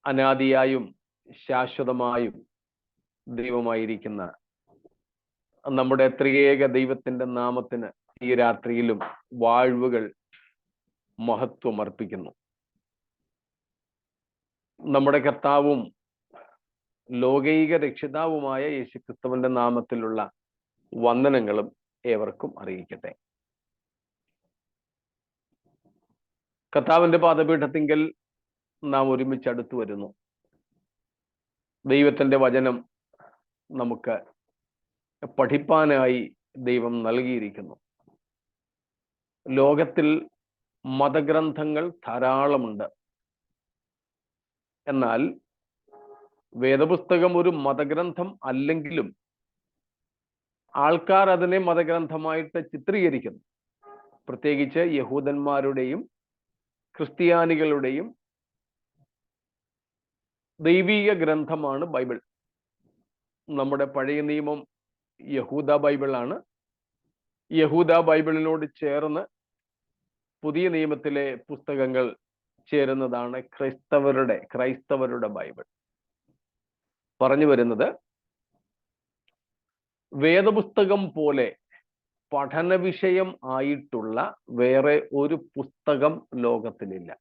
അനാദിയായും ശാശ്വതമായും ദൈവമായിരിക്കുന്ന നമ്മുടെ ത്രിയേക ദൈവത്തിന്റെ നാമത്തിന് ഈ രാത്രിയിലും വാഴ്വുകൾ മഹത്വം അർപ്പിക്കുന്നു. നമ്മുടെ കർത്താവും ലോകൈക രക്ഷിതാവുമായ യേശുക്രിസ്തുവിന്റെ നാമത്തിലുള്ള വന്ദനങ്ങളും ഏവർക്കും അറിയിക്കട്ടെ. കർത്താവിന്റെ പാദപീഠത്തിങ്കൽ നാം ഒരുമിച്ച് അടുത്തു വരുന്നു. ദൈവത്തിന്റെ വചനം നമുക്ക് പഠിപ്പാനായി ദൈവം നൽകിയിരിക്കുന്നു. ലോകത്തിൽ മതഗ്രന്ഥങ്ങൾ ധാരാളമുണ്ട്. എന്നാൽ വേദപുസ്തകം ഒരു മതഗ്രന്ഥം അല്ലെങ്കിലും ആൾക്കാർ അതിനെ മതഗ്രന്ഥമായിട്ട് ചിത്രീകരിക്കുന്നു. പ്രത്യേകിച്ച് യഹൂദന്മാരുടെയും ക്രിസ്ത്യാനികളുടെയും ദൈവീക ഗ്രന്ഥമാണ് ബൈബിൾ. നമ്മുടെ പഴയ നിയമം യഹൂദ ബൈബിളാണ്. യഹൂദ ബൈബിളിനോട് ചേർന്ന് പുതിയ നിയമത്തിലെ പുസ്തകങ്ങൾ ചേരുന്നതാണ് ക്രൈസ്തവരുടെ ബൈബിൾ. പറഞ്ഞു വരുന്നത്, വേദപുസ്തകം പോലെ പഠന വിഷയം ആയിട്ടുള്ള വേറെ ഒരു പുസ്തകം ലോകത്തിലില്ല.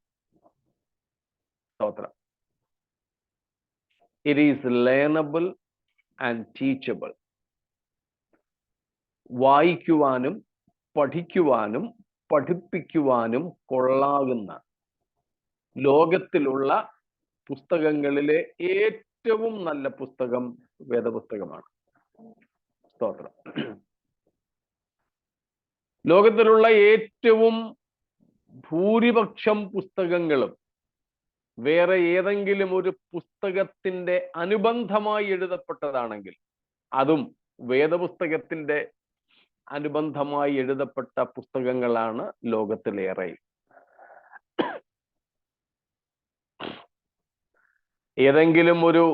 സ്തോത്രം. It is learnable and teachable. വായിക്കുവാനും പഠിക്കുവാനും പഠിപ്പിക്കുവാനും കൊള്ളാകുന്ന ലോകത്തിലുള്ള പുസ്തകങ്ങളിലെ ഏറ്റവും നല്ല പുസ്തകം വേദപുസ്തകമാണ്. സ്തോത്രം. ലോകത്തിലുള്ള ഏറ്റവും ഭൂരിപക്ഷം പുസ്തകങ്ങളും വേറെ ഏതെങ്കിലും ഒരു പുസ്തകത്തിന്റെ അനുബന്ധമായി എഴുതപ്പെട്ടതാണെങ്കിൽ അതും വേദപുസ്തകത്തിന്റെ അനുബന്ധമായി എഴുതപ്പെട്ട പുസ്തകങ്ങളാണ് ലോകത്തിലേറെ. ഏതെങ്കിലും ഒരു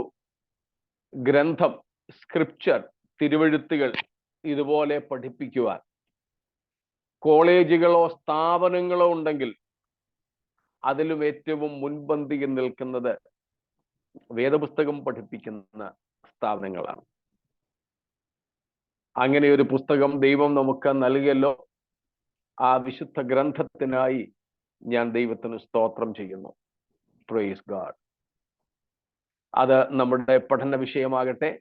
ഗ്രന്ഥം, സ്ക്രിപ്ചർ, തിരുവെഴുത്തുകൾ ഇതുപോലെ പഠിപ്പിക്കുവാൻ കോളേജുകളോ സ്ഥാപനങ്ങളോ ഉണ്ടെങ്കിൽ അതിലും ഏറ്റവും മുൻപന്തിയിൽ നിൽക്കുന്നത് വേദപുസ്തകം പഠിപ്പിക്കുന്ന സ്ഥാപനങ്ങളാണ്. അങ്ങനെ ഒരു പുസ്തകം ദൈവം നമുക്ക് നൽകിയല്ലോ. ആ വിശുദ്ധ ഗ്രന്ഥത്തിനായി ഞാൻ ദൈവത്തിന് സ്തോത്രം ചെയ്യുന്നു. Praise God. അത് നമ്മുടെ പഠന വിഷയമാകട്ടെ.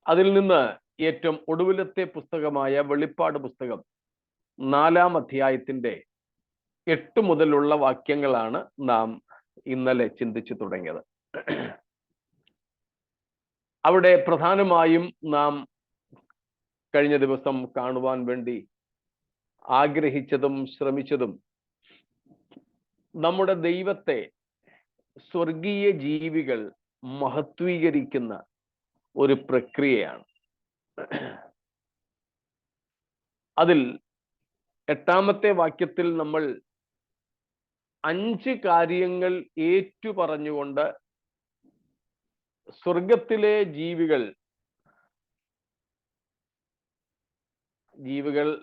അതിൽ നിന്ന് ഏറ്റവും ഒടുവിലത്തെ പുസ്തകമായ വെളിപ്പാട് പുസ്തകം 4-ാം അധ്യായത്തിന്റെ 8 മുതലുള്ള വാക്യങ്ങളാണ് നാം ഇന്നലെ ചിന്തിച്ചു തുടങ്ങിയത്. അവിടെ പ്രധാനമായും നാം കഴിഞ്ഞ ദിവസം കാണുവാൻ വേണ്ടി ആഗ്രഹിച്ചതും ശ്രമിച്ചതും നമ്മുടെ ദൈവത്തെ സ്വർഗീയ ജീവികൾ മഹത്വീകരിക്കുന്ന ഒരു പ്രക്രിയയാണ്. അതിൽ 8-ാമത്തെ വാക്യത്തിൽ നമ്മൾ 5 കാര്യങ്ങൾ ഏറ്റുപറഞ്ഞുകൊണ്ട് സ്വർഗത്തിലെ ജീവികൾ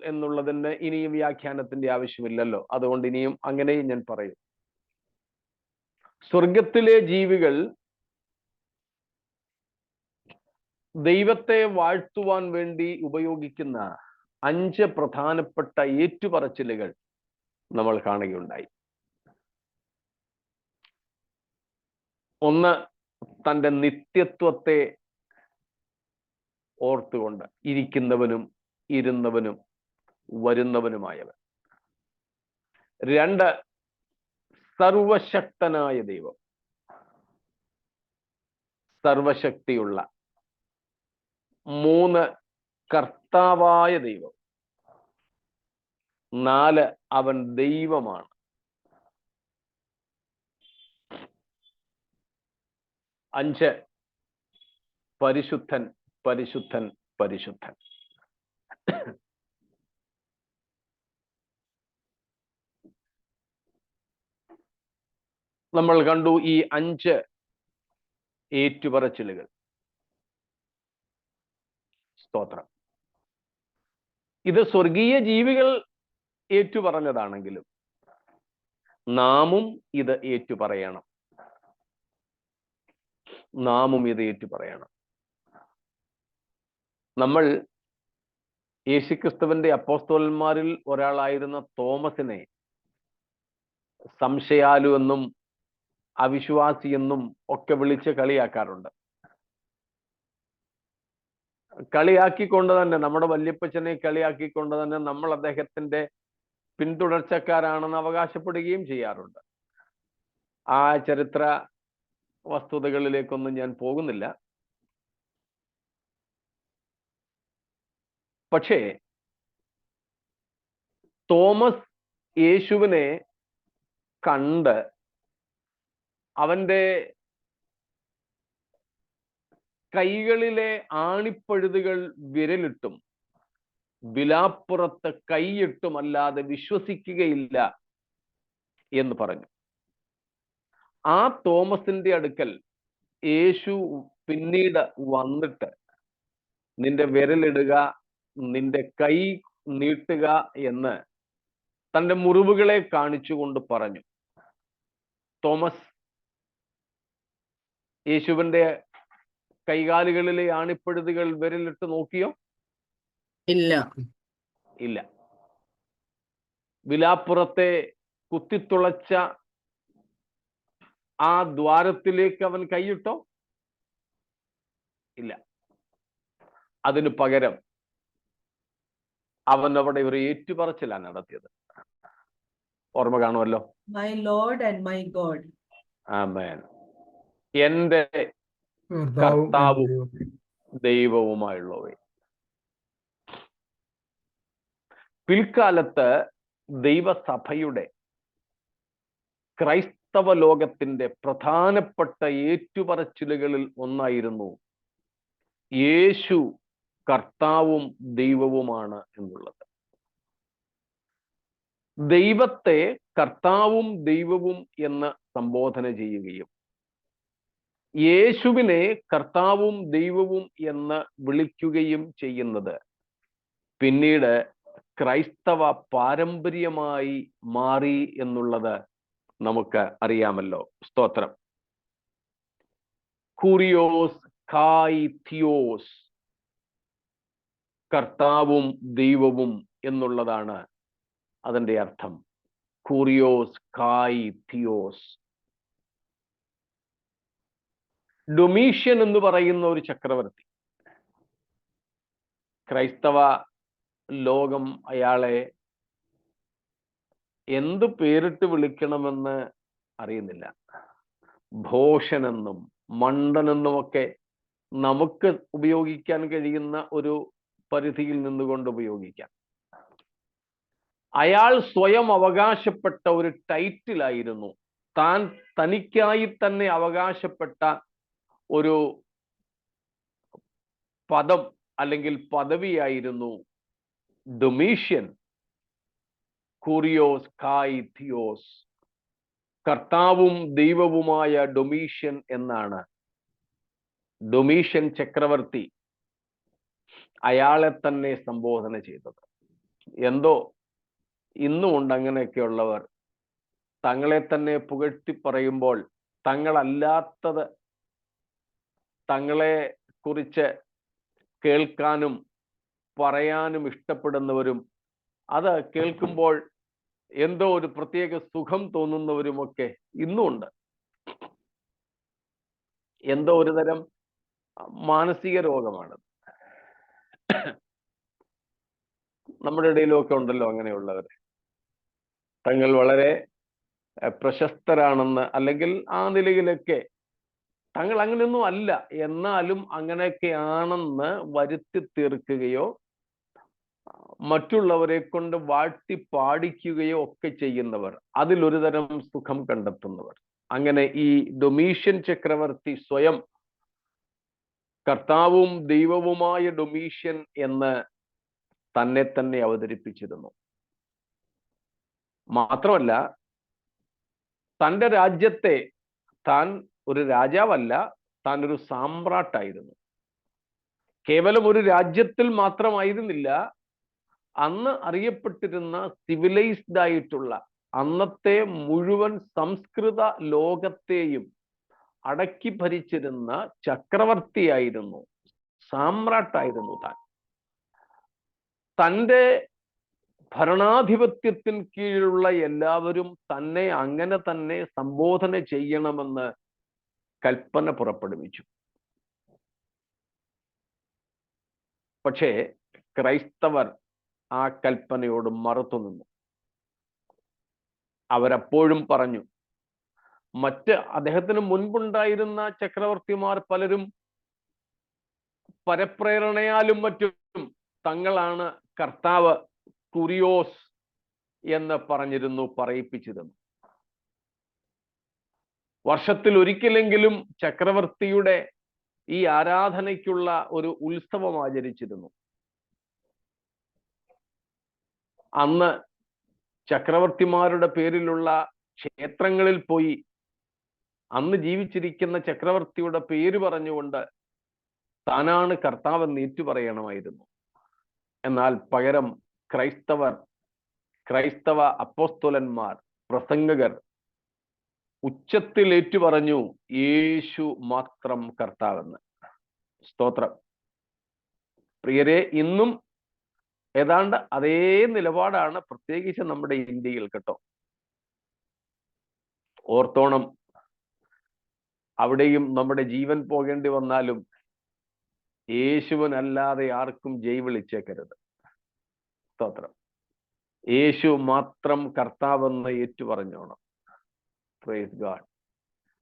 എന്നുള്ളതിന് ഇനിയും വ്യാഖ്യാനത്തിന്റെ ആവശ്യമില്ലല്ലോ. അതുകൊണ്ട് ഇനിയും അങ്ങനെയും ഞാൻ പറയും. സ്വർഗത്തിലെ ജീവികൾ ദൈവത്തെ വാഴ്ത്തുവാൻ വേണ്ടി ഉപയോഗിക്കുന്ന 5 പ്രധാനപ്പെട്ട ഏറ്റുപറച്ചിലുകൾ നമ്മൾ കാണുകയുണ്ടായി. ഒന്ന്, തൻ്റെ നിത്യത്വത്തെ ഓർത്തുകൊണ്ട്, ഇരിക്കുന്നവനും ഇരുന്നവനും വരുന്നവനുമായവൻ. 2, സർവശക്തനായ ദൈവം, സർവശക്തിയുള്ള. 3, കർത്താവായ ദൈവം. 4, അവൻ ദൈവമാണ്. 5, പരിശുദ്ധൻ പരിശുദ്ധൻ പരിശുദ്ധൻ. നമ്മൾ കണ്ടു ഈ 5 ഏറ്റുപറച്ചിലുകൾ. സ്തോത്രം. ഇത് സ്വർഗീയ ജീവികൾ ഏറ്റുപറഞ്ഞതാണെങ്കിലും നാമും ഇത് ഏറ്റുപറയണം. നാമും ഇത് ഏറ്റു പറയണം. നമ്മൾ യേശുക്രിസ്തുവിന്റെ അപ്പോസ്തലന്മാരിൽ ഒരാളായിരുന്ന തോമസിനെ സംശയാലു എന്നും അവിശ്വാസി എന്നും ഒക്കെ വിളിച്ച് കളിയാക്കാറുണ്ട്. കളിയാക്കിക്കൊണ്ട് തന്നെ, നമ്മുടെ വല്യപ്പച്ചനെ കളിയാക്കിക്കൊണ്ട് തന്നെ നമ്മൾ അദ്ദേഹത്തിന്റെ പിന്തുടർച്ചക്കാരാണെന്ന് അവകാശപ്പെടുകയും ചെയ്യാറുണ്ട്. ആ ചരിത്ര വസ്തുതകളിലേക്കൊന്നും ഞാൻ പോകുന്നില്ല. പക്ഷേ തോമസ് യേശുവിനെ കണ്ട് അവന്റെ കൈകളിലെ ആണിപ്പഴുതുകൾ വിരലിട്ടും വിലാപ്പുറത്ത് കൈയിട്ടും അല്ലാതെ വിശ്വസിക്കുകയില്ല എന്ന് പറഞ്ഞു. ആ തോമസിന്റെ അടുക്കൽ യേശു പിന്നീട് വന്നിട്ട് നിന്റെ വിരലിടുക, നിന്റെ കൈ നീട്ടുക എന്ന് തന്റെ മുറിവുകളെ കാണിച്ചുകൊണ്ട് പറഞ്ഞു. തോമസ് യേശുവിന്റെ കൈകാലുകളിലെ ആണിപ്പഴുതുകൾ വിരലിട്ട് നോക്കിയോ? ഇല്ല. ഇല്ല. വിലാപ്പുറത്തെ കുത്തിത്തുളച്ച ആ ദ്വാരത്തിലേക്ക് അവൻ കൈയിട്ടോ? ഇല്ല. അതിനു പകരം അവൻ അവിടെ ഒരു ഏറ്റുപറച്ചിലാണ് നടത്തിയത്. ഓർമ്മ കാണുമല്ലോ. My Lord and my God. ആമേൻ. എന്റെ കർത്താവും ദൈവവുമായുള്ളവേ. പിൽക്കാലത്ത് ദൈവസഭയുടെ, ക്രൈസ്തവ ലോകത്തിന്റെ പ്രധാനപ്പെട്ട ഏറ്റുപറച്ചിലുകളിൽ ഒന്നായിരുന്നു യേശു കർത്താവും ദൈവവുമാണ് എന്നുള്ളത്. ദൈവത്തെ കർത്താവും ദൈവവും എന്ന് സംബോധന ചെയ്യുകയും യേശുവിനെ കർത്താവും ദൈവവും എന്ന് വിളിക്കുകയും ചെയ്യുന്നത് പിന്നീട് ക്രൈസ്തവ പാരമ്പര്യമായി മാറി എന്നുള്ളത് നമുക്ക് അറിയാമല്ലോ. സ്തോത്രം. കൂറിയോസ് കായ് തിയോസ്, കർത്താവും ദൈവവും എന്നുള്ളതാണ് അതിന്റെ അർത്ഥം. കൂറിയോസ് കായ് തിയോസ്. ഡൊമീഷ്യൻ എന്ന് പറയുന്ന ഒരു ചക്രവർത്തി, ക്രൈസ്തവ ലോകം അയാളെ എന്ത് പേരിട്ട് വിളിക്കണമെന്ന് അറിയുന്നില്ല. ഭോഷനെന്നും മണ്ടനെന്നുമൊക്കെ നമുക്ക് ഉപയോഗിക്കാൻ കഴിയുന്ന ഒരു പരിധിയിൽ നിന്നുകൊണ്ട് ഉപയോഗിക്കാം. അയാൾ സ്വയം അവകാശപ്പെട്ട ഒരു ടൈറ്റിലായിരുന്നു, തനിക്കായി തന്നെ അവകാശപ്പെട്ട ഒരു പദം അല്ലെങ്കിൽ പദവിയായിരുന്നു ഡൊമീഷ്യൻ. കൂറിയോസ് കായ് തിയോസ്, കർത്താവും ദൈവവുമായ ഡൊമീഷ്യൻ എന്നാണ് ഡൊമീഷ്യൻ ചക്രവർത്തി അയാളെ തന്നെ സംബോധന ചെയ്തത്. എന്തോ ഇന്നുമുണ്ട് അങ്ങനെയൊക്കെയുള്ളവർ. തങ്ങളെ തന്നെ പുകഴ്ത്തി പറയുമ്പോൾ തങ്ങളല്ലാത്തത് തങ്ങളെ കുറിച്ച് കേൾക്കാനും പറയാനും ഇഷ്ടപ്പെടുന്നവരും അത് കേൾക്കുമ്പോൾ എന്തോ ഒരു പ്രത്യേക സുഖം തോന്നുന്നവരുമൊക്കെ ഇന്നുമുണ്ട്. എന്തോ ഒരു തരം മാനസിക രോഗമാണ്. നമ്മുടെ ഇടയിലൊക്കെ ഉണ്ടല്ലോ അങ്ങനെയുള്ളവർ. തങ്ങൾ വളരെ പ്രശസ്തരാണെന്ന്, അല്ലെങ്കിൽ ആ നിലയിലൊക്കെ തങ്ങൾ അങ്ങനെയൊന്നും അല്ല എന്നാലും അങ്ങനെയൊക്കെയാണെന്ന് വരുത്തി തീർക്കുകയോ മറ്റുള്ളവരെ കൊണ്ട് വാഴ്ത്തി പാടിക്കുകയോ ഒക്കെ ചെയ്യുന്നവർ, അതിലൊരു തരം സുഖം കണ്ടെത്തുന്നവർ. അങ്ങനെ ഈ ഡൊമീഷ്യൻ ചക്രവർത്തി സ്വയം കർത്താവും ദൈവവുമായ ഡൊമീഷ്യൻ എന്ന് തന്നെ തന്നെ അവതരിപ്പിച്ചിരുന്നു. മാത്രമല്ല, തൻ്റെ രാജ്യത്തെ താൻ ഒരു രാജാവല്ല, താൻ ഒരു സാമ്രാട്ടായിരുന്നു. കേവലം ഒരു രാജ്യത്തിൽ മാത്രമായിരുന്നില്ല, അന്ന് അറിയപ്പെട്ടിരുന്ന സിവിലൈസ്ഡ് ആയിട്ടുള്ള അന്നത്തെ മുഴുവൻ സംസ്കൃത ലോകത്തെയും അടക്കി ഭരിച്ചിരുന്ന ചക്രവർത്തിയായിരുന്നു, സാമ്രാട്ടായിരുന്നു താൻ. തൻ്റെ ഭരണാധിപത്യത്തിന് കീഴിലുള്ള എല്ലാവരും തന്നെ അങ്ങനെ തന്നെ സംബോധന ചെയ്യണമെന്ന് കൽപ്പന പുറപ്പെടുവിച്ചു. പക്ഷേ ക്രൈസ്തവർ ആ കൽപ്പനയോട് മറുത്തുനിന്നു. അവരപ്പോഴും പറഞ്ഞു, അദ്ദേഹത്തിന് മുൻപുണ്ടായിരുന്ന ചക്രവർത്തിമാർ പലരും പരപ്രേരണയാലും മറ്റും തങ്ങളാണ് കർത്താവ്, കുരിയോസ് എന്ന് പറഞ്ഞിരുന്നു, പറയിപ്പിച്ചിരുന്നു. വർഷത്തിൽ ഒരിക്കലെങ്കിലും ചക്രവർത്തിയുടെ ഈ ആരാധനയ്ക്കുള്ള ഒരു ഉത്സവം ആചരിച്ചിരുന്നു. അന്ന് ചക്രവർത്തിമാരുടെ പേരിലുള്ള ക്ഷേത്രങ്ങളിൽ പോയി അന്ന് ജീവിച്ചിരിക്കുന്ന ചക്രവർത്തിയുടെ പേര് പറഞ്ഞുകൊണ്ട് താനാണ് കർത്താവെന്ന് ഏറ്റുപറയണമായിരുന്നു. എന്നാൽ പകരം ക്രൈസ്തവ അപ്പോസ്തലന്മാർ, പ്രസംഗകർ ഉച്ചത്തിൽ ഏറ്റുപറഞ്ഞു, യേശു മാത്രം കർത്താവെന്ന്. സ്തോത്രം. പ്രിയരെ, ഇന്നും ഏതാണ്ട് അതേ നിലപാടാണ്, പ്രത്യേകിച്ച് നമ്മുടെ ഇന്ത്യയിൽ കേട്ടോ. ഓർത്തോണം, അവിടെയും നമ്മുടെ ജീവൻ പോകേണ്ടി വന്നാലും യേശുവിനല്ലാതെ ആർക്കും ജയ് വിളിച്ചേക്കരുത്. സ്തോത്രം. യേശു മാത്രം കർത്താവെന്ന് ഏറ്റുപറഞ്ഞോണം. Praise God.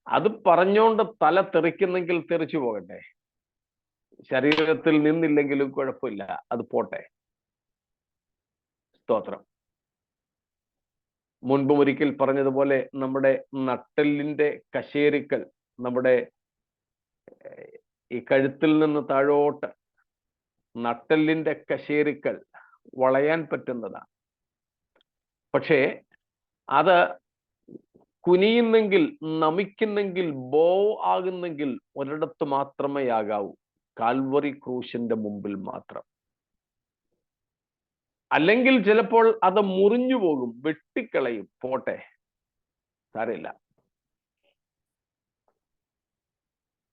അത് പറഞ്ഞോണ്ട് തല തെറിക്കുന്നെങ്കിൽ തെറിച്ചു പോകട്ടെ, ശരീരത്തിൽ നിന്നില്ലെങ്കിലും കുഴപ്പമില്ല, അത് പോട്ടെ. സ്തോത്രം. മുൻപും ഒരിക്കൽ പറഞ്ഞതുപോലെ നമ്മുടെ നട്ടെല്ലിന്റെ കശേരുക്കൾ, നമ്മുടെ ഈ കഴുത്തിൽ നിന്ന് താഴോട്ട് നട്ടെല്ലിന്റെ കശേരുക്കൾ വളയാൻ പറ്റുന്നതാണ്. പക്ഷേ അത് കുനിയുന്നെങ്കിൽ, നമിക്കുന്നെങ്കിൽ, ബോ ആകുന്നെങ്കിൽ ഒരിടത്ത് മാത്രമേ ആകാവൂ, കാൽവറി ക്രൂശിന്റെ മുമ്പിൽ മാത്രം. അല്ലെങ്കിൽ ചിലപ്പോൾ അത് മുറിഞ്ഞു പോകും, വെട്ടിക്കളയും, പോട്ടെ, സാരമില്ല.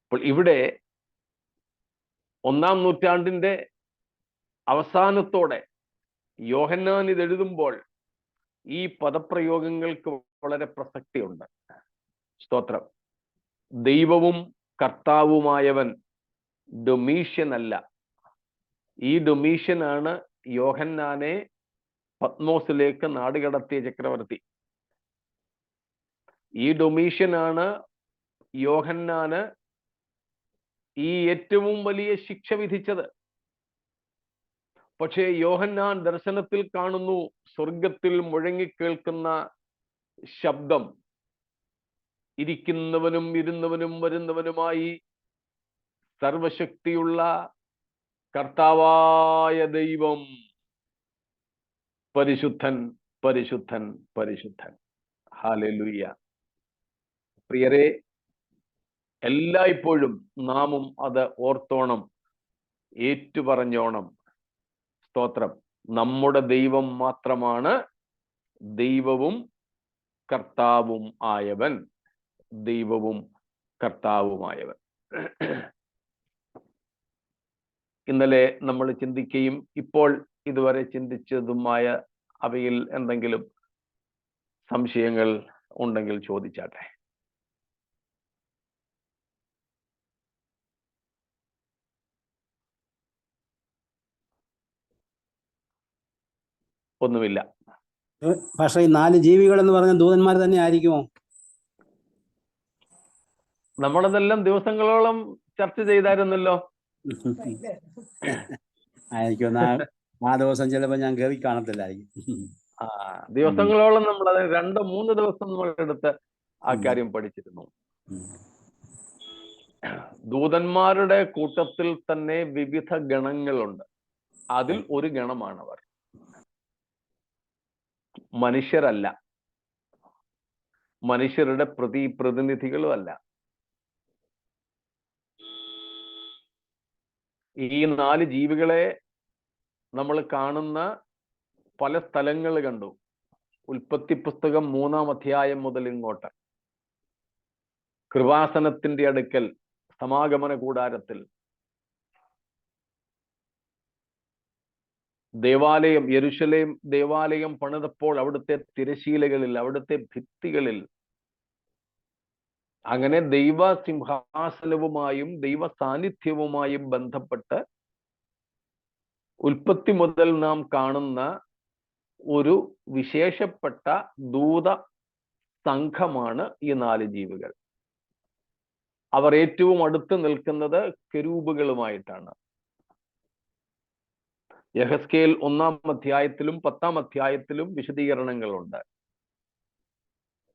അപ്പോൾ ഇവിടെ 1-ാം നൂറ്റാണ്ടിന്റെ അവസാനത്തോടെ യോഹന്നാൻ ഇത് എഴുതുമ്പോൾ ഈ പദപ്രയോഗങ്ങൾക്ക് വളരെ പ്രസക്തിയുണ്ട്. സ്തോത്രം. ദൈവവും കർത്താവുമായവൻ ഡൊമീഷ്യൻ അല്ല. ഈ ഡൊമീഷ്യനാണ് യോഹന്നാനെ പത്മോസിലേക്ക് നാടുകടത്തിയ ചക്രവർത്തി. ഈ ഡൊമീഷ്യനാണ് യോഹന്നാന് ഈ ഏറ്റവും വലിയ ശിക്ഷ വിധിച്ചത്. പക്ഷേ യോഹന്നാൻ ദർശനത്തിൽ കാണുന്നു, സ്വർഗത്തിൽ മുഴങ്ങിക്കേൾക്കുന്ന ശബ്ദം, ഇരിക്കുന്നവനും ഇരുന്നവനും വരുന്നവനുമായി സർവശക്തിയുള്ള കർത്താവായ ദൈവം പരിശുദ്ധൻ, പരിശുദ്ധൻ, പരിശുദ്ധൻ. ഹല്ലേലൂയ. പ്രിയരെ, എല്ലായ്പ്പോഴും നാമും അത് ഓർത്തോണം, ഏറ്റുപറഞ്ഞോണം. സ്തോത്രം. നമ്മുടെ ദൈവം മാത്രമാണ് ദൈവവും കർത്താവും ആയവൻ, ദൈവവും കർത്താവുമായവൻ. ഇന്നലെ നമ്മൾ ചിന്തിക്കുകയും ഇപ്പോൾ ഇതുവരെ ചിന്തിച്ചതുമായ അവയിൽ എന്തെങ്കിലും സംശയങ്ങൾ ഉണ്ടെങ്കിൽ ചോദിച്ചാട്ടെ. ഒന്നുമില്ല. പക്ഷേ ഈ 4 ജീവികൾ എന്ന് പറഞ്ഞ ദൂതന്മാർ തന്നെ ആയിരിക്കുമോ? നമ്മളതെല്ലാം ദിവസങ്ങളോളം ചർച്ച ചെയ്തായിരുന്നല്ലോ. ആയിരിക്കും. ആ ദിവസം ചിലപ്പോൾ ഞാൻ കേറി കാണത്തില്ലായിരിക്കും. ദിവസങ്ങളോളം നമ്മളത് 2-3 ദിവസം നമ്മളെടുത്ത് ആ കാര്യം പഠിച്ചിരുന്നു. ദൂതന്മാരുടെ കൂട്ടത്തിൽ തന്നെ വിവിധ ഗണങ്ങളുണ്ട്. അതിൽ ഒരു ഗണമാണവർ. മനുഷ്യരല്ല, മനുഷ്യരുടെ പ്രതിനിധികളും അല്ല. ഈ 4 ജീവികളെ നമ്മൾ കാണുന്ന പല സ്ഥലങ്ങൾ കണ്ടു. ഉൽപ്പത്തി പുസ്തകം 3-ാം അധ്യായം മുതൽ ഇങ്ങോട്ട് കൃപാസനത്തിന്റെ അടുക്കൽ സമാഗമന കൂടാരത്തിൽ ദേവാലയം, യെരുശലേം ദേവാലയം പണിതപ്പോൾ അവിടുത്തെ തിരശീലകളിൽ, അവിടുത്തെ ഭിത്തികളിൽ അങ്ങനെ ദൈവ സിംഹാസനവുമായും ദൈവ സാന്നിധ്യവുമായും ബന്ധപ്പെട്ട് ഉൽപ്പത്തി മുതൽ നാം കാണുന്ന ഒരു വിശേഷപ്പെട്ട ദൂത സംഘമാണ് ഈ 4 ജീവികൾ. അവർ ഏറ്റവും അടുത്ത് നിൽക്കുന്നത് കെരൂബുകളുമായിട്ടാണ്. യെഹെസ്കേൽ 1-ാം അധ്യായത്തിലും 10-ാം അധ്യായത്തിലും വിശദീകരണങ്ങളുണ്ട്.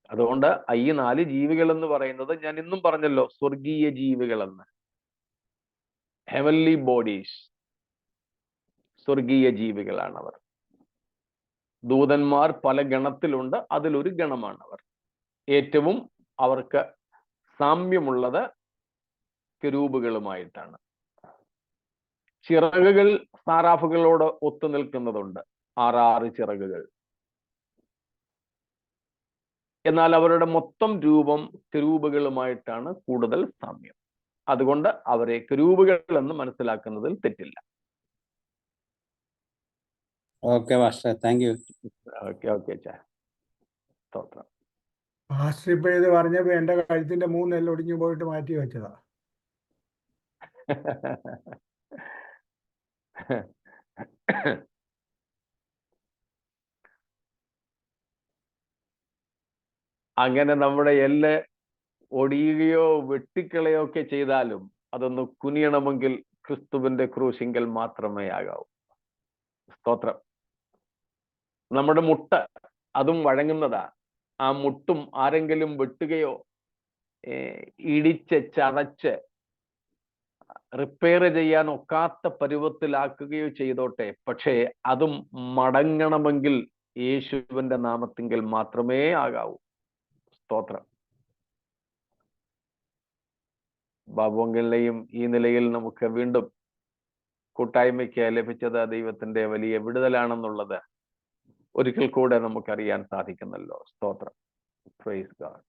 അതുകൊണ്ട് ഈ 4 ജീവികൾ എന്ന് പറയുന്നത് ഞാൻ ഇന്നും പറഞ്ഞല്ലോ, സ്വർഗീയ ജീവികളെന്ന്. ഹെവൻലി ബോഡീസ്, സ്വർഗീയ ജീവികളാണ് അവർ. ദൂതന്മാർ പല ഗണത്തിലുണ്ട്, അതിലൊരു ഗണമാണ് അവർ. ഏറ്റവും അവർക്ക് സാമ്യമുള്ളത് കെരൂബുകളുമായിട്ടാണ്. ചിറകുകൾ സാറാഫുകളോട് ഒത്തു നിൽക്കുന്നതുണ്ട്, 6 ചിറകുകൾ. എന്നാൽ അവരുടെ മൊത്തം രൂപം കെരൂബുകളുമായിട്ടാണ് കൂടുതൽ സാമ്യം. അതുകൊണ്ട് അവരെ കെരൂബുകൾ എന്ന് മനസ്സിലാക്കുന്നതിൽ തെറ്റില്ല. Okay master, thank you. Okay സ്തോത്രം. മാസ്റ്റർ ഇപ്പൊ ഇത് പറഞ്ഞപ്പോ എന്റെ കഴുത്തിന്റെ 3 എല്ലാം ഒടിഞ്ഞു പോയിട്ട് മാറ്റി വെച്ചതാ. അങ്ങനെ നമ്മുടെ എല്ല് ഒടിയുകയോ വെട്ടിക്കളയോ ഒക്കെ ചെയ്താലും അതൊന്ന് കുനിയണമെങ്കിൽ ക്രിസ്തുവിന്റെ ക്രൂശിങ്കൽ മാത്രമേ ആകാവൂ. സ്തോത്രം. നമ്മുടെ മുട്ട്, അതും വഴങ്ങുന്നതാ. ആ മുട്ടും ആരെങ്കിലും വെട്ടുകയോ ഇടിച്ച് ചതച്ച് റിപ്പയർ ചെയ്യാൻ ഒക്കാത്ത പരുവത്തിലാക്കുകയോ ചെയ്തോട്ടെ, പക്ഷേ അതും മടങ്ങണമെങ്കിൽ യേശുവിന്റെ നാമത്തിങ്കൽ മാത്രമേ ആകാവൂ. സ്തോത്രം. ബാബുങ്കലിനെയും ഈ നിലയിൽ നമുക്ക് വീണ്ടും കൂട്ടായ്മയ്ക്ക് ലഭിച്ചത് ദൈവത്തിന്റെ വലിയ വിടുതലാണെന്നുള്ളത് ഒരിക്കൽ കൂടെ നമുക്കറിയാൻ സാധിക്കുന്നല്ലോ. സ്തോത്രം. Praise God.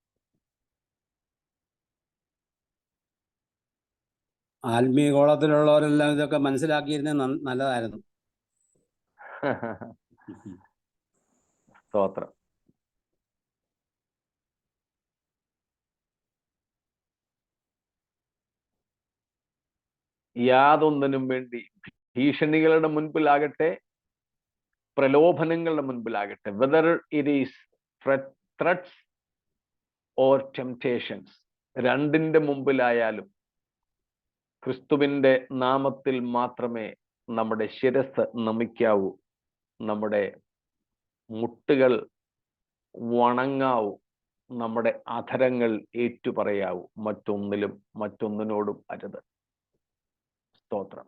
ആത്മീയ ഗോളത്തിലുള്ളവരെല്ലാം ഇതൊക്കെ മനസ്സിലാക്കിയിരുന്നത് നല്ലതായിരുന്നു. സ്തോത്രം. യാതൊന്നിനും വേണ്ടി ഭീഷണികളുടെ മുൻപിലാകട്ടെ, പ്രലോഭനങ്ങളുടെ മുൻപിലാകട്ടെ, whether it is threats or temptations, രണ്ടിന്റെ മുമ്പിലായാലും ക്രിസ്തുവിന്റെ നാമത്തിൽ മാത്രമേ നമ്മുടെ ശിരസ് നമിക്കാവൂ, നമ്മുടെ മുട്ടുകൾ വണങ്ങാവൂ, നമ്മുടെ അധരങ്ങൾ ഏറ്റുപറയാവൂ. മറ്റൊന്നിനോടും അരുത്. സ്തോത്രം.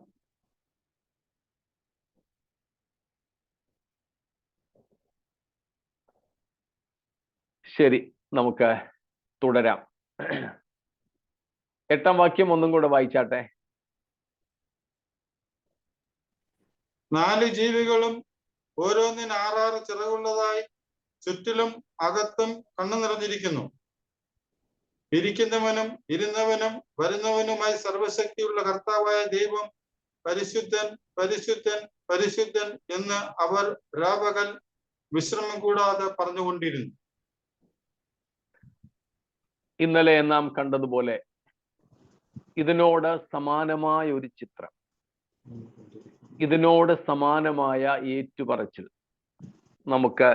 ശരി, നമുക്ക് തുടരാം. 8-ാം വാക്യം ഒന്നും കൂടെ വായിച്ചാട്ടെ. 4 ജീവികളും ഓരോന്നിന് 6 ചിറകുള്ളതായി ചുറ്റിലും അകത്തും കണ്ണു നിറഞ്ഞിരിക്കുന്നു. ഇരിക്കുന്നവനും ഇരുന്നവനും വരുന്നവനുമായി സർവശക്തിയുള്ള കർത്താവായ ദൈവം പരിശുദ്ധൻ പരിശുദ്ധൻ പരിശുദ്ധൻ എന്ന് അവർ രാപകൽ വിശ്രമം കൂടാതെ പറഞ്ഞുകൊണ്ടിരുന്നു. ഇന്നലെ നാം കണ്ടതുപോലെ ഇതിനോട് സമാനമായ ഒരു ചിത്രം, ഇതിനോട് സമാനമായ ഏറ്റുപറച്ചിൽ നമുക്ക്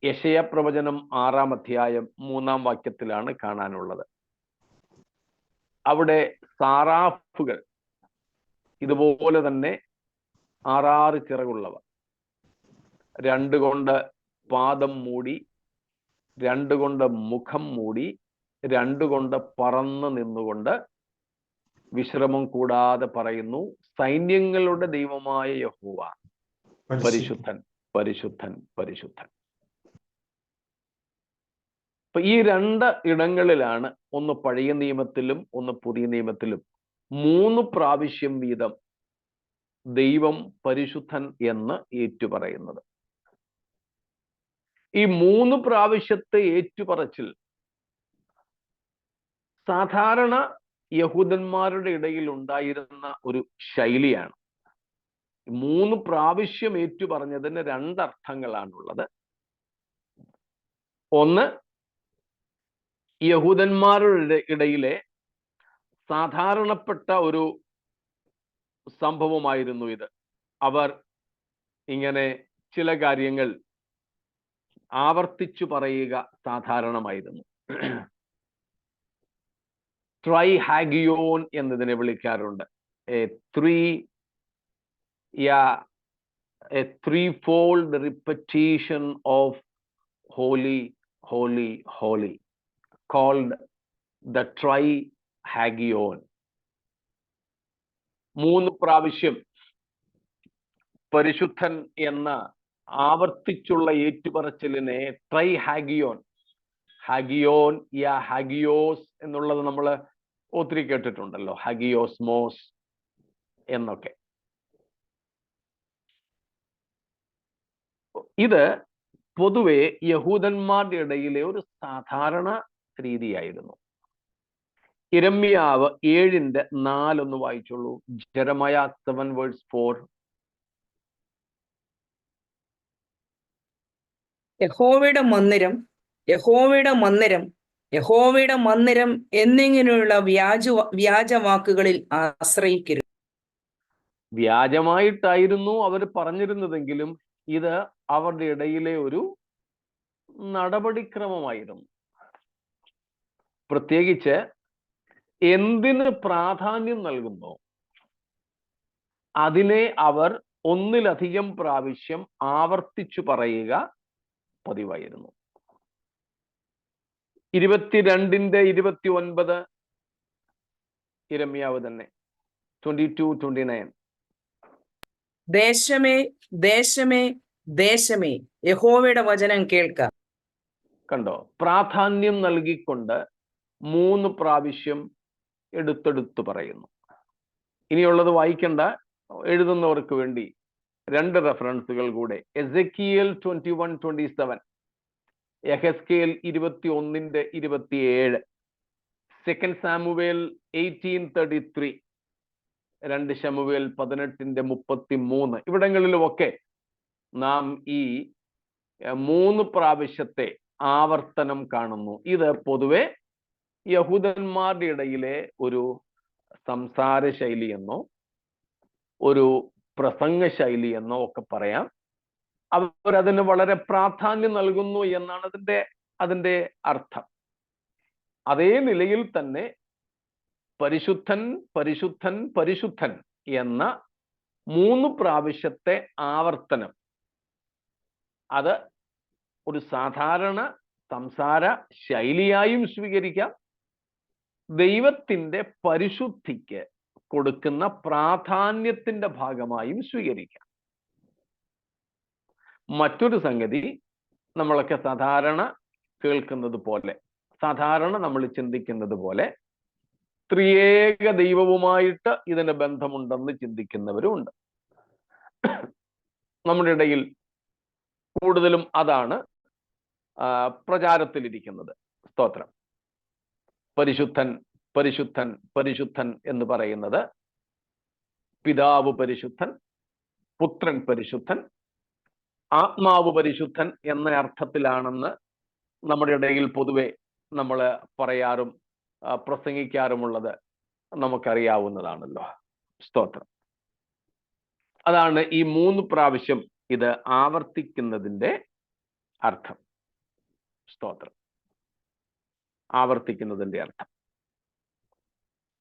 യെശയ്യാ പ്രവചനം 6-ാം അധ്യായം 3-ാം വാക്യത്തിലാണ് കാണാനുള്ളത്. അവിടെ സാറാഫുകൾ ഇതുപോലെ തന്നെ 6 ചിറകുള്ളവ, 2 കൊണ്ട് പാദം മൂടി, 2 കൊണ്ട് മുഖം മൂടി, 2 കൊണ്ട് പറന്ന് നിന്നുകൊണ്ട് വിശ്രമം കൂടാതെ പറയുന്നു, സൈന്യങ്ങളുടെ ദൈവമായ യഹോവ പരിശുദ്ധൻ പരിശുദ്ധൻ പരിശുദ്ധൻ. അപ്പൊ ഈ 2 ഇടങ്ങളിലാണ്, ഒന്ന് പഴയ നിയമത്തിലും ഒന്ന് പുതിയ നിയമത്തിലും 3 പ്രാവശ്യം വീതം ദൈവം പരിശുദ്ധൻ എന്ന് ഏറ്റുപറയുന്നത്. ഈ 3 പ്രാവശ്യത്തെ ഏറ്റുപറച്ചിൽ സാധാരണ യഹൂദന്മാരുടെ ഇടയിൽ ഉണ്ടായിരുന്ന ഒരു ശൈലിയാണ്. 3 പ്രാവശ്യം ഏറ്റു പറഞ്ഞതിന് 2 അർത്ഥങ്ങളാണുള്ളത്. ഒന്ന്, യഹൂദന്മാരുടെ ഇടയിലെ സാധാരണപ്പെട്ട ഒരു സംഭവമായിരുന്നു ഇത്. അവർ ഇങ്ങനെ ചില കാര്യങ്ങൾ ആവർത്തിച്ചു പറയുക സാധാരണമായിരുന്നു. ട്രൈഹാഗിയോൻ എന്നതിനെ വിളിക്കാറുണ്ട്. a threefold repetition of holy, holy, holy, called the trihagion. 3 പ്രാവശ്യം പരിശുദ്ധൻ എന്ന ആവർത്തിച്ചുള്ള ഏറ്റുപറച്ചിലിനെ ട്രൈഹാഗിയോൻ, ഹാഗിയോൻ, ഹാഗിയോസ് എന്നുള്ളത് നമ്മൾ ഒത്തിരി കേട്ടിട്ടുണ്ടല്ലോ, ഹാഗിയോസ്മോസ് എന്നൊക്കെ. ഇത് പൊതുവെ യഹൂദന്മാരുടെ ഇടയിലെ ഒരു സാധാരണ രീതിയായിരുന്നു. യിരെമ്യാവ് 7:4 ഒന്ന് വായിച്ചോളൂ. ജെറമയ 7:4. യഹോവയുടെ മന്ദിരം, യഹോവയുടെ മന്ദിരം, യഹോവയുടെ മന്ദിരം എന്നിങ്ങനെയുള്ള വ്യാജവാക്കുകളിൽ ആശ്രയിക്കരുത്. വ്യാജമായിട്ടായിരുന്നു അവർ പറഞ്ഞിരുന്നതെങ്കിലും ഇത് അവരുടെ ഇടയിലെ ഒരു നടപടിക്രമമായിരുന്നു. പ്രത്യേകിച്ച് എന്തിന് പ്രാധാന്യം നൽകുന്നു അതിനെ അവർ ഒന്നിലധികം പ്രാവശ്യം ആവർത്തിച്ചു പറയുക പതിവായിരുന്നു. 22:29 യിരെമ്യാവ് തന്നെ 22:29. ദേശമേ, ദേശമേ, ദേശമേ, യഹോവയുടെ വചനം കേൾക്ക. കണ്ടോ? പ്രാധാന്യം നൽകിക്കൊണ്ട് 3 പ്രാവശ്യം എടുത്തെടുത്ത് പറയുന്നു. ഇനിയുള്ളത് വായിക്കണ്ട, എഴുതുന്നവർക്ക് വേണ്ടി 2 റെഫറൻസുകൾ കൂടെ. എസെക്കിയേൽ 21:27, യെഹെസ്കേൽ 21:27, 2 സാമുവേൽ 18:33, 2 ശമൂവേൽ 18:33. ഇവിടങ്ങളിലുമൊക്കെ നാം ഈ 3 പ്രാവശ്യത്തെ ആവർത്തനം കാണുന്നു. ഇത് പൊതുവെ യഹൂദന്മാരുടെ ഇടയിലെ ഒരു സംസാര ശൈലി എന്നോ ഒരു പ്രസംഗ ശൈലി എന്നോ ഒക്കെ പറയാം. അവരതിന് വളരെ പ്രാധാന്യം നൽകുന്നു എന്നാണ് അതിന്റെ അർത്ഥം. അതേ നിലയിൽ തന്നെ പരിശുദ്ധൻ, പരിശുദ്ധൻ, പരിശുദ്ധൻ എന്ന 3 പ്രാവശ്യത്തെ ആവർത്തനം അത് ഒരു സാധാരണ സംസാര ശൈലിയായും സ്വീകരിക്കാം, ദൈവത്തിന്റെ പരിശുദ്ധിക്ക് കൊടുക്കുന്ന പ്രാധാന്യത്തിന്റെ ഭാഗമായും സ്വീകരിക്കാം. മറ്റൊരു സംഗതി, നമ്മളൊക്കെ സാധാരണ കേൾക്കുന്നത് പോലെ, സാധാരണ നമ്മൾ ചിന്തിക്കുന്നത് പോലെ ത്രിയേക ദൈവവുമായിട്ട് ഇതിന് ബന്ധമുണ്ടെന്ന് ചിന്തിക്കുന്നവരുമുണ്ട്. നമ്മുടെ ഇടയിൽ കൂടുതലും അതാണ് പ്രചാരത്തിലിരിക്കുന്നത്. സ്തോത്രം. പരിശുദ്ധൻ, പരിശുദ്ധൻ, പരിശുദ്ധൻ എന്ന് പറയുന്നത് പിതാവ് പരിശുദ്ധൻ, പുത്രൻ പരിശുദ്ധൻ, ആത്മാവ് പരിശുദ്ധൻ എന്ന അർത്ഥത്തിലാണെന്ന് നമ്മുടെ ഇടയിൽ പൊതുവെ നമ്മൾ പറയാറും പ്രസംഗിക്കാറുമുള്ളത് നമുക്കറിയാവുന്നതാണല്ലോ. സ്തോത്രം. അതാണ് ഈ 3 പ്രാവശ്യം ഇത് ആവർത്തിക്കുന്നതിന്റെ അർത്ഥം. സ്തോത്രം. ആവർത്തിക്കുന്നതിന്റെ അർത്ഥം.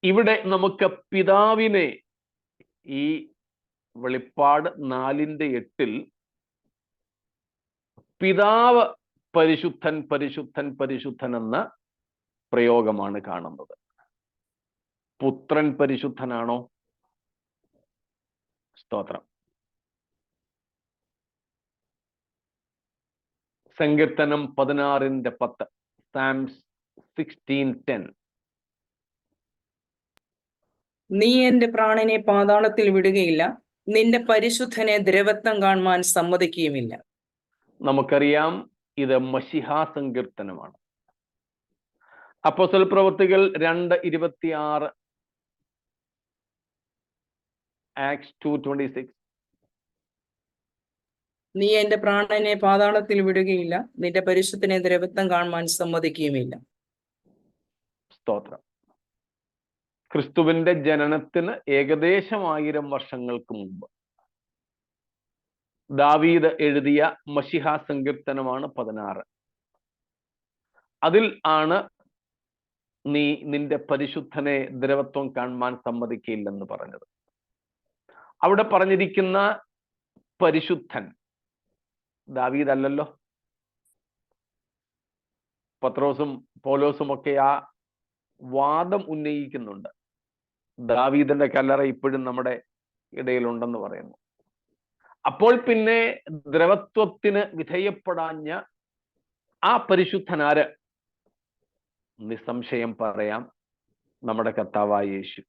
ഇവിടെ നമുക്ക് പിതാവിനെ ഈ വെളിപ്പാട് 4:8 പിതാവ് പരിശുദ്ധൻ, പരിശുദ്ധൻ, പരിശുദ്ധൻ എന്ന പ്രയോഗമാണ് കാണുന്നത്. പുത്രൻ പരിശുദ്ധനാണോ? സ്തോത്രം. സങ്കീർത്തനം 16:10, സാംസ് 16:10. നീ എന്റെ പ്രാണനെ പാതാളത്തിൽ വിടുകയില്ല, നിന്റെ പരിശുദ്ധനെ ദ്രവത്വം കാണുവാൻ സമ്മതിക്കുകയുമില്ല. നമുക്കറിയാം ഇത് മശിഹാ സങ്കീർത്തനമാണ്. അപ്പോസ്തല പ്രവൃത്തികൾ 2:26, ആക്ട്സ് 2:26. നീ എന്റെ പ്രാണനെ പാതാളത്തിൽ വിടുകയില്ല, നിന്റെ പരിശുദ്ധനെ ദ്രവത്വം കാണുവാൻ സമ്മതിക്കുകയുമില്ല. സ്തോത്രം. ക്രിസ്തുവിന്റെ ജനനത്തിന് ഏകദേശം 1000 വർഷങ്ങൾക്ക് മുമ്പ് ദാവീദ് എഴുതിയ മശിഹാ സങ്കീർത്തനമാണ് 16. അതിൽ ആണ് നീ നിന്റെ പരിശുദ്ധനെ ദ്രവത്വം കാണുവാൻ സമ്മതിക്കില്ലെന്ന് പറഞ്ഞത്. അവിടെ പറഞ്ഞിരിക്കുന്ന പരിശുദ്ധൻ ദാവീദ് അല്ലല്ലോ. പത്രോസും പൗലോസും ഒക്കെ ആ വാദം ഉന്നയിക്കുന്നുണ്ട്. ദാവീദിന്റെ കല്ലറ ഇപ്പോഴും നമ്മുടെ ഇടയിലുണ്ടെന്ന് പറയുന്നു. അപ്പോൾ പിന്നെ ദ്രവത്വത്തിന് വിധേയപ്പെടാഞ്ഞ ആ പരിശുദ്ധനാര്? നിസ്സംശയം പറയാം, നമ്മുടെ കർത്താവായ യേശു.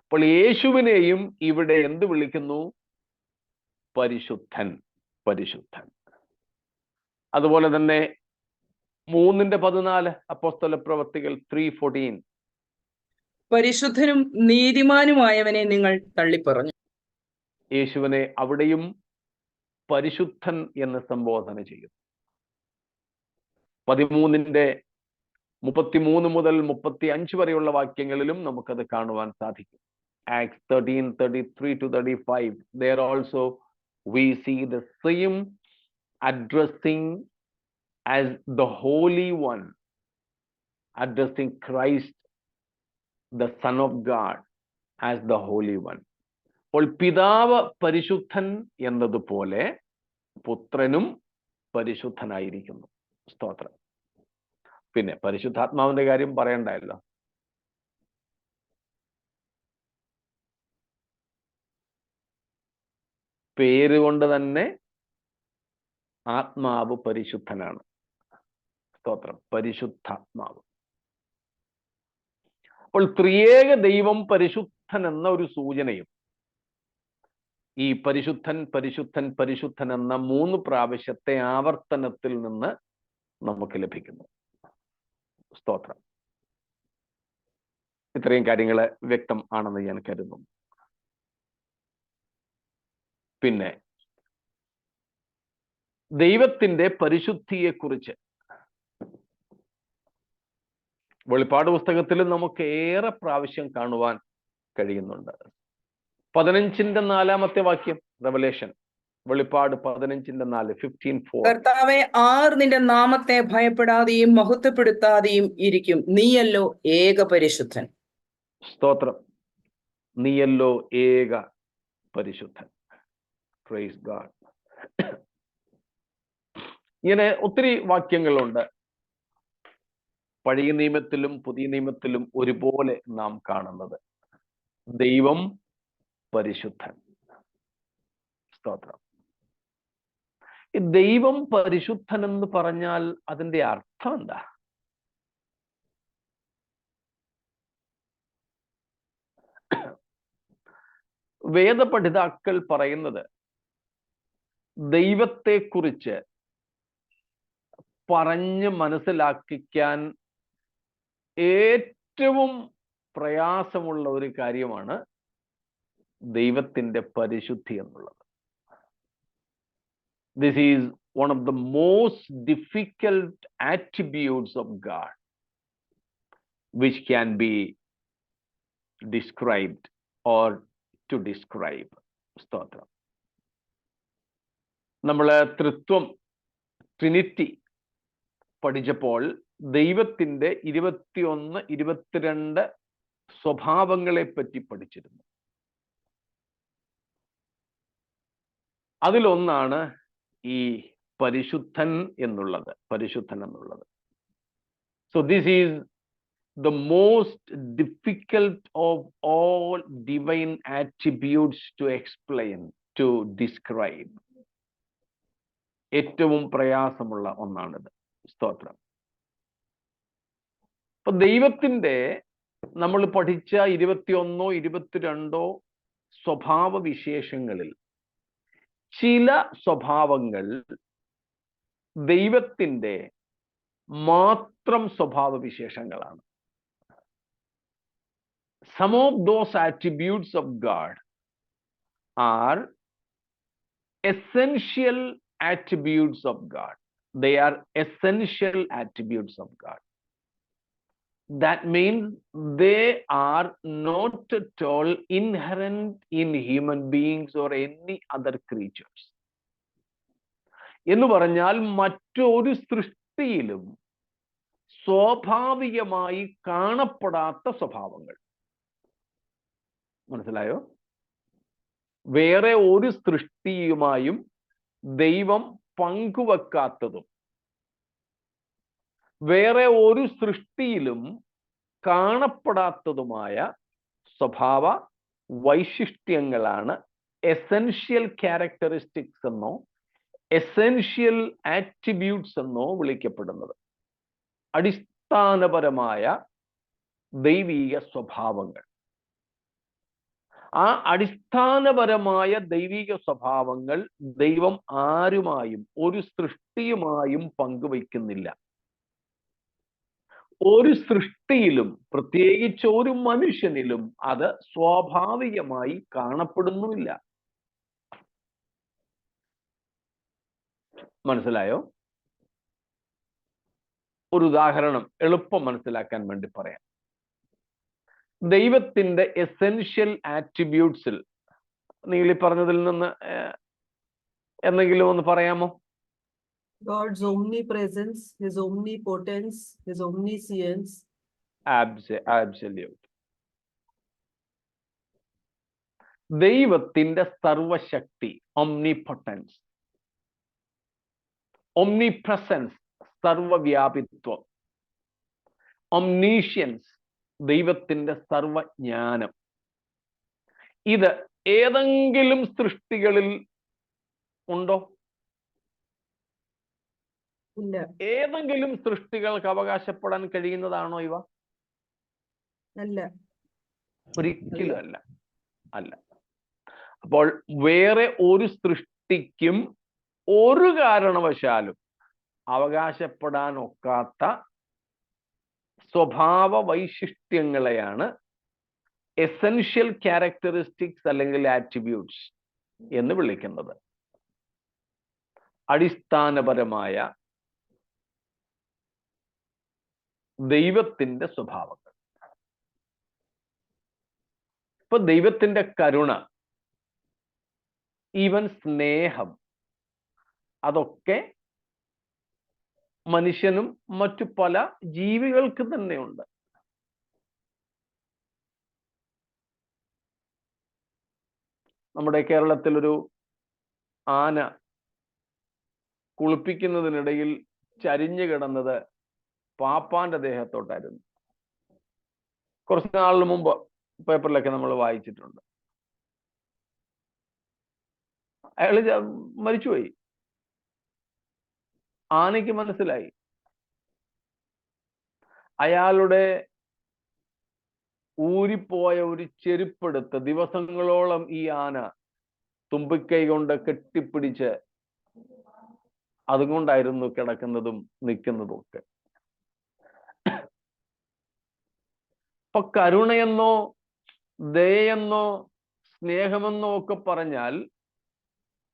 അപ്പോൾ യേശുവിനെയും ഇവിടെ എന്ത് വിളിക്കുന്നു? പരിശുദ്ധൻ, പരിശുദ്ധൻ. അതുപോലെ തന്നെ 3:14 അപ്പോസ്തല പ്രവൃത്തികൾ 3:14. പരിശുദ്ധനും നീതിമാനുമായവനെ നിങ്ങൾ തള്ളിപ്പറഞ്ഞു. യേശുവിനെ അവിടെയും പരിശുദ്ധൻ എന്ന് സംബോധന ചെയ്യുന്നു. 13:33 മുതൽ 35 വരെയുള്ള വാക്യങ്ങളിലും നമുക്കത് കാണുവാൻ സാധിക്കും. Acts 13:33-35. There also we see the same addressing as the Holy One, addressing Christ, the Son of God, as the Holy One. അപ്പോൾ പിതാവ് പരിശുദ്ധൻ എന്നതുപോലെ പുത്രനും പരിശുദ്ധനായിരിക്കുന്നു. സ്തോത്രം. പിന്നെ പരിശുദ്ധാത്മാവിന്റെ കാര്യം പറയണ്ടല്ലോ. പേര് കൊണ്ട് തന്നെ ആത്മാവ് പരിശുദ്ധനാണ്. സ്തോത്രം. പരിശുദ്ധാത്മാവ്. അപ്പോൾ ത്രിയേക ദൈവം പരിശുദ്ധൻ എന്ന ഒരു സൂചനയും ഈ പരിശുദ്ധൻ പരിശുദ്ധൻ പരിശുദ്ധൻ എന്ന 3 പ്രാവശ്യത്തെ ആവർത്തനത്തിൽ നിന്ന് നമുക്ക് ലഭിക്കുന്നു. സ്തോത്രം. ഇത്രയും കാര്യങ്ങൾ വ്യക്തം ആണെന്ന് ഞാൻ കരുതുന്നു. പിന്നെ ദൈവത്തിന്റെ പരിശുദ്ധിയെക്കുറിച്ച് വെളിപ്പാട് പുസ്തകത്തിൽ നമുക്ക് ഏറെ പ്രാവശ്യം കാണുവാൻ കഴിയുന്നുണ്ട്. 15:4 വാക്യം, റെവലേഷൻ, വെളിപ്പാട് 15:4, 15:4. കർത്താവെ, ആർ നിന്റെ നാമത്തെ ഭയപ്പെടാതെയും മഹത്വപ്പെടുത്താതെയും ഇരിക്കും? നീയല്ലോ ഏക പരിശുദ്ധൻ. സ്തോത്രം. നീയല്ലോ ഏക പരിശുദ്ധൻ. Praise God. ഇങ്ങനെ ഒത്തിരി വാക്യങ്ങളുണ്ട്. പഴയ നിയമത്തിലും പുതിയ നിയമത്തിലും ഒരുപോലെ നാം കാണുന്നത് ദൈവം പരിശുദ്ധൻ. സ്തോത്രം. ഈ ദൈവം പരിശുദ്ധൻ എന്ന് പറഞ്ഞാൽ അതിന്റെ അർത്ഥം എന്താ? വേദപഠിതാക്കൾ പറയുന്നത് ദൈവത്തെക്കുറിച്ച് പറഞ്ഞ് മനസ്സിലാക്കിക്കാൻ ഏറ്റവും പ്രയാസമുള്ള ഒരു കാര്യമാണ് ദൈവത്തിന്റെ പരിശുദ്ധി എന്നുള്ളത്. This is one of the most difficult attributes of God which can be described or to describe. സ്തോത്രം. നമ്മൾ ത്രിത്വം, ട്രിനിറ്റി പഠിച്ചപ്പോൾ ദൈവത്തിന്റെ 21, 22 സ്വഭാവങ്ങളെ പറ്റി പഠിച്ചിരുന്നു. അതിലൊന്നാണ് ഈ പരിശുദ്ധൻ എന്നുള്ളത്. പരിശുദ്ധൻ എന്നുള്ളത്. So this is the most difficult of all divine attributes to explain, to describe. ഏറ്റവും പ്രയാസമുള്ള ഒന്നാണിത്. സ്തോത്രം. അപ്പൊ ദൈവത്തിന്റെ നമ്മൾ പഠിച്ച 21, 22 സ്വഭാവ വിശേഷങ്ങളിൽ ചില സ്വഭാവങ്ങൾ ദൈവത്തിന്റെ മാത്രം സ്വഭാവ വിശേഷങ്ങളാണ്. Some of those attributes of God are essential attributes of God. They are essential attributes of God. That means they are not at all inherent in human beings or any other creatures. എന്ന് പറഞ്ഞാൽ മറ്റൊരു സൃഷ്ടിയിലും സ്വാഭാവികമായി കാണപ്പെടാത്ത സ്വഭാവങ്ങൾ. മനസ്സിലായോ? വേറെ ഒരു സൃഷ്ടിയുമായും ദൈവം പങ്കുവെക്കാത്തതും വേറെ ഒരു സൃഷ്ടിയിലും കാണപ്പെടാത്തതുമായ സ്വഭാവ വൈശിഷ്ട്യങ്ങളാണ് എസെൻഷ്യൽ ക്യാരക്ടറിസ്റ്റിക്സ് എന്നോ എസെൻഷ്യൽ ആട്രിബ്യൂട്ട്സ് എന്നോ വിളിക്കപ്പെടുന്നത്. അടിസ്ഥാനപരമായ ദൈവീക സ്വഭാവങ്ങൾ. ആ അടിസ്ഥാനപരമായ ദൈവിക സ്വഭാവങ്ങൾ ദൈവം ആരുമായും ഒരു സൃഷ്ടിയുമായും പങ്കുവയ്ക്കുന്നില്ല. ഒരു സൃഷ്ടിയിലും പ്രത്യേകിച്ച് ഒരു മനുഷ്യനിലും അത് സ്വാഭാവികമായി കാണപ്പെടുന്നുമില്ല. മനസ്സിലായോ? ഒരു ഉദാഹരണം എളുപ്പം മനസ്സിലാക്കാൻ വേണ്ടി പറയാം. ദൈവത്തിന്റെ എസെൻഷ്യൽ ആട്രിബ്യൂട്ട്സിൽ നീലി പറഞ്ഞതിൽ നിന്ന് എന്തെങ്കിലും ഒന്ന് പറയാമോ? God's omnipresence, His omnipotence, His omniscience. Absolute. ദൈവത്തിന്റെ സർവശക്തി, omnipotence. Omnipresence, സർവവ്യാപിത്വം. Omniscience, ദൈവത്തിന്റെ സർവജ്ഞാനം. ഇത് ഏതെങ്കിലും സൃഷ്ടികളിൽ ഉണ്ടോ? ഇല്ല. ഏതെങ്കിലും സൃഷ്ടികൾക്ക് അവകാശപ്പെടാൻ കഴിയുന്നതാണോ ഇവ? അല്ല. ഒരിക്കലും അല്ല. അല്ല. അപ്പോൾ വേറെ ഒരു സൃഷ്ടിക്കും ഒരു കാരണവശാലും അവകാശപ്പെടാൻ ഒക്കാത്ത സ്വഭാവ വൈശിഷ്ട്യങ്ങളെയാണ് എസെൻഷ്യൽ ക്യാരക്ടറിസ്റ്റിക്സ് അല്ലെങ്കിൽ ആട്രിബ്യൂട്ട്സ് എന്ന് വിളിക്കുന്നത്. അടിസ്ഥാനപരമായ ദൈവത്തിന്റെ സ്വഭാവങ്ങൾ. ഇപ്പൊ ദൈവത്തിന്റെ കരുണ, ഈവൻ സ്നേഹം, അതൊക്കെ മനുഷ്യനും മറ്റു പല ജീവികൾക്കും തന്നെയുണ്ട്. നമ്മുടെ കേരളത്തിൽ ഒരു ആന കുളിപ്പിക്കുന്നതിനിടയിൽ ചരിഞ്ഞു കിടന്നത് പാപ്പാന്റെ ദേഹത്തോട്ടായിരുന്നു. കുറച്ച് നാളിന് മുമ്പ് പേപ്പറിലൊക്കെ നമ്മൾ വായിച്ചിട്ടുണ്ട്. അയാള് മരിച്ചുപോയി. ആനയ്ക്ക് മനസ്സിലായി. അയാളുടെ ഊരിപ്പോയ ഒരു ചെരുപ്പെടുത്ത് ദിവസങ്ങളോളം ഈ ആന തുമ്പിക്കൈ കൊണ്ട് കെട്ടിപ്പിടിച്ച് അതുകൊണ്ടായിരുന്നു കിടക്കുന്നതും നിൽക്കുന്നതും ഒക്കെ. അപ്പൊ കരുണയെന്നോ ദയെന്നോ സ്നേഹമെന്നോ ഒക്കെ പറഞ്ഞാൽ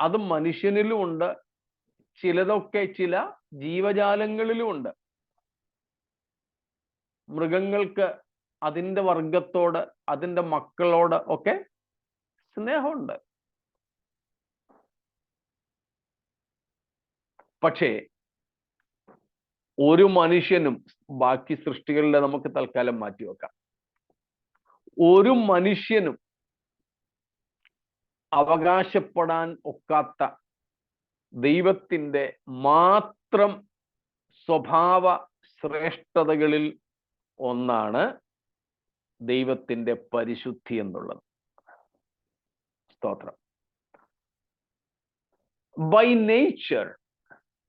അത് മനുഷ്യനിലും ഉണ്ട്, ചിലതൊക്കെ ചില ജീവജാലങ്ങളിലും ഉണ്ട്. മൃഗങ്ങൾക്ക് അതിൻ്റെ വർഗത്തോട് അതിൻ്റെ മക്കളോട് ഒക്കെ സ്നേഹമുണ്ട്. പക്ഷേ ഒരു മനുഷ്യനും, ബാക്കി സൃഷ്ടികളിലെ നമുക്ക് തൽക്കാലം മാറ്റിവെക്കാം, ഒരു മനുഷ്യനും അവകാശപ്പെടാൻ ഒക്കാത്ത ദൈവത്തിൻ്റെ മാത്രം സ്വഭാവ ശ്രേഷ്ഠതകളിൽ ഒന്നാണ് ദൈവത്തിൻ്റെ പരിശുദ്ധി എന്നുള്ളത്. സ്തോത്രം. By nature,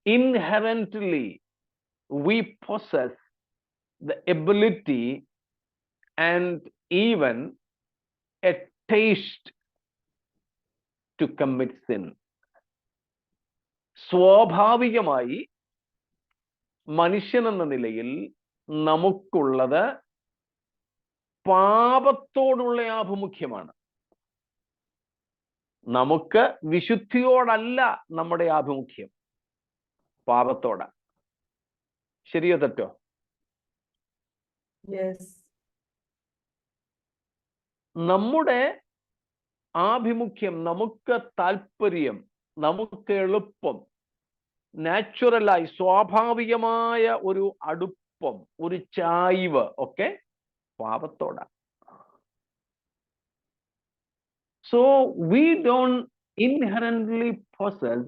inherently we possess the ability and even a taste to commit sin. സ്വാഭാവികമായി മനുഷ്യൻ എന്ന നിലയിൽ നമുക്കുള്ളത് പാപത്തോടുള്ള ആഭിമുഖ്യമാണ്. നമുക്ക് വിശുദ്ധിയോടല്ല നമ്മുടെ ആഭിമുഖ്യം, പാപത്തോടാണ്. ശരിയോ തെറ്റോ? Yes. നമ്മുടെ ആഭിമുഖ്യം, നമുക്ക് താല്പര്യം, നമുക്ക് എളുപ്പം, നാച്ചുറലായി സ്വാഭാവികമായ ഒരു അടുപ്പം, ഒരു ചായ്വ് ഒക്കെ പാപത്തോടാണ്. So we don't inherently possess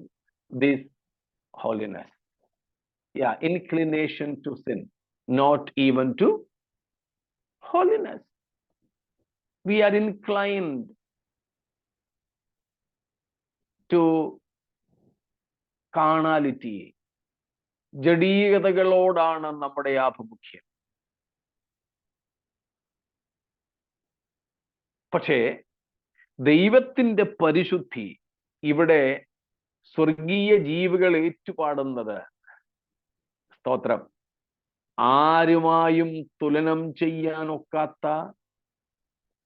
this holiness. Yeah, inclination to sin, not even to holiness. We are inclined to carnality. ജഡീകതകളോടാണ് നമ്മുടെ ആഭിമുഖ്യം. പക്ഷേ ദൈവത്തിന്റെ പരിശുദ്ധി ഇവിടെ സ്വർഗീയ ജീവികൾ ഏറ്റുപാടുന്നത്, സ്തോത്രം, ആരുമായും തുലനം ചെയ്യാനൊക്കാത്ത,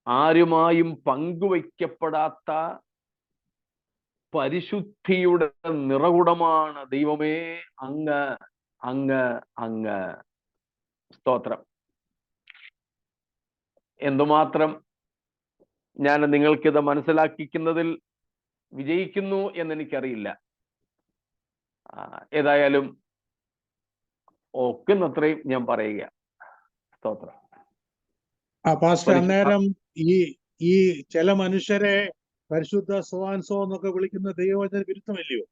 ആരുമായും പങ്കുവയ്ക്കപ്പെടാത്ത പരിശുദ്ധിയുടെ നിറകുടമാണ് ദൈവമേ അങ്ങ് അങ്ങ് അങ്ങ്. സ്തോത്രം. എന്തുമാത്രം ഞാൻ നിങ്ങൾക്കിത് മനസ്സിലാക്കിക്കുന്നതിൽ വിജയിക്കുന്നു എന്നെനിക്കറിയില്ല. ഏതായാലും ഒക്കുന്നത്രയും ഞാൻ പറയുക. സ്തോത്രം. പാസ്റ്റർ, അന്നേരം ഈ ചില മനുഷ്യരെ പരിശുദ്ധ സോവാൻസോ എന്നൊക്കെ വിളിക്കുന്ന ദൈവവചന വിരുദ്ധമല്ലയോ?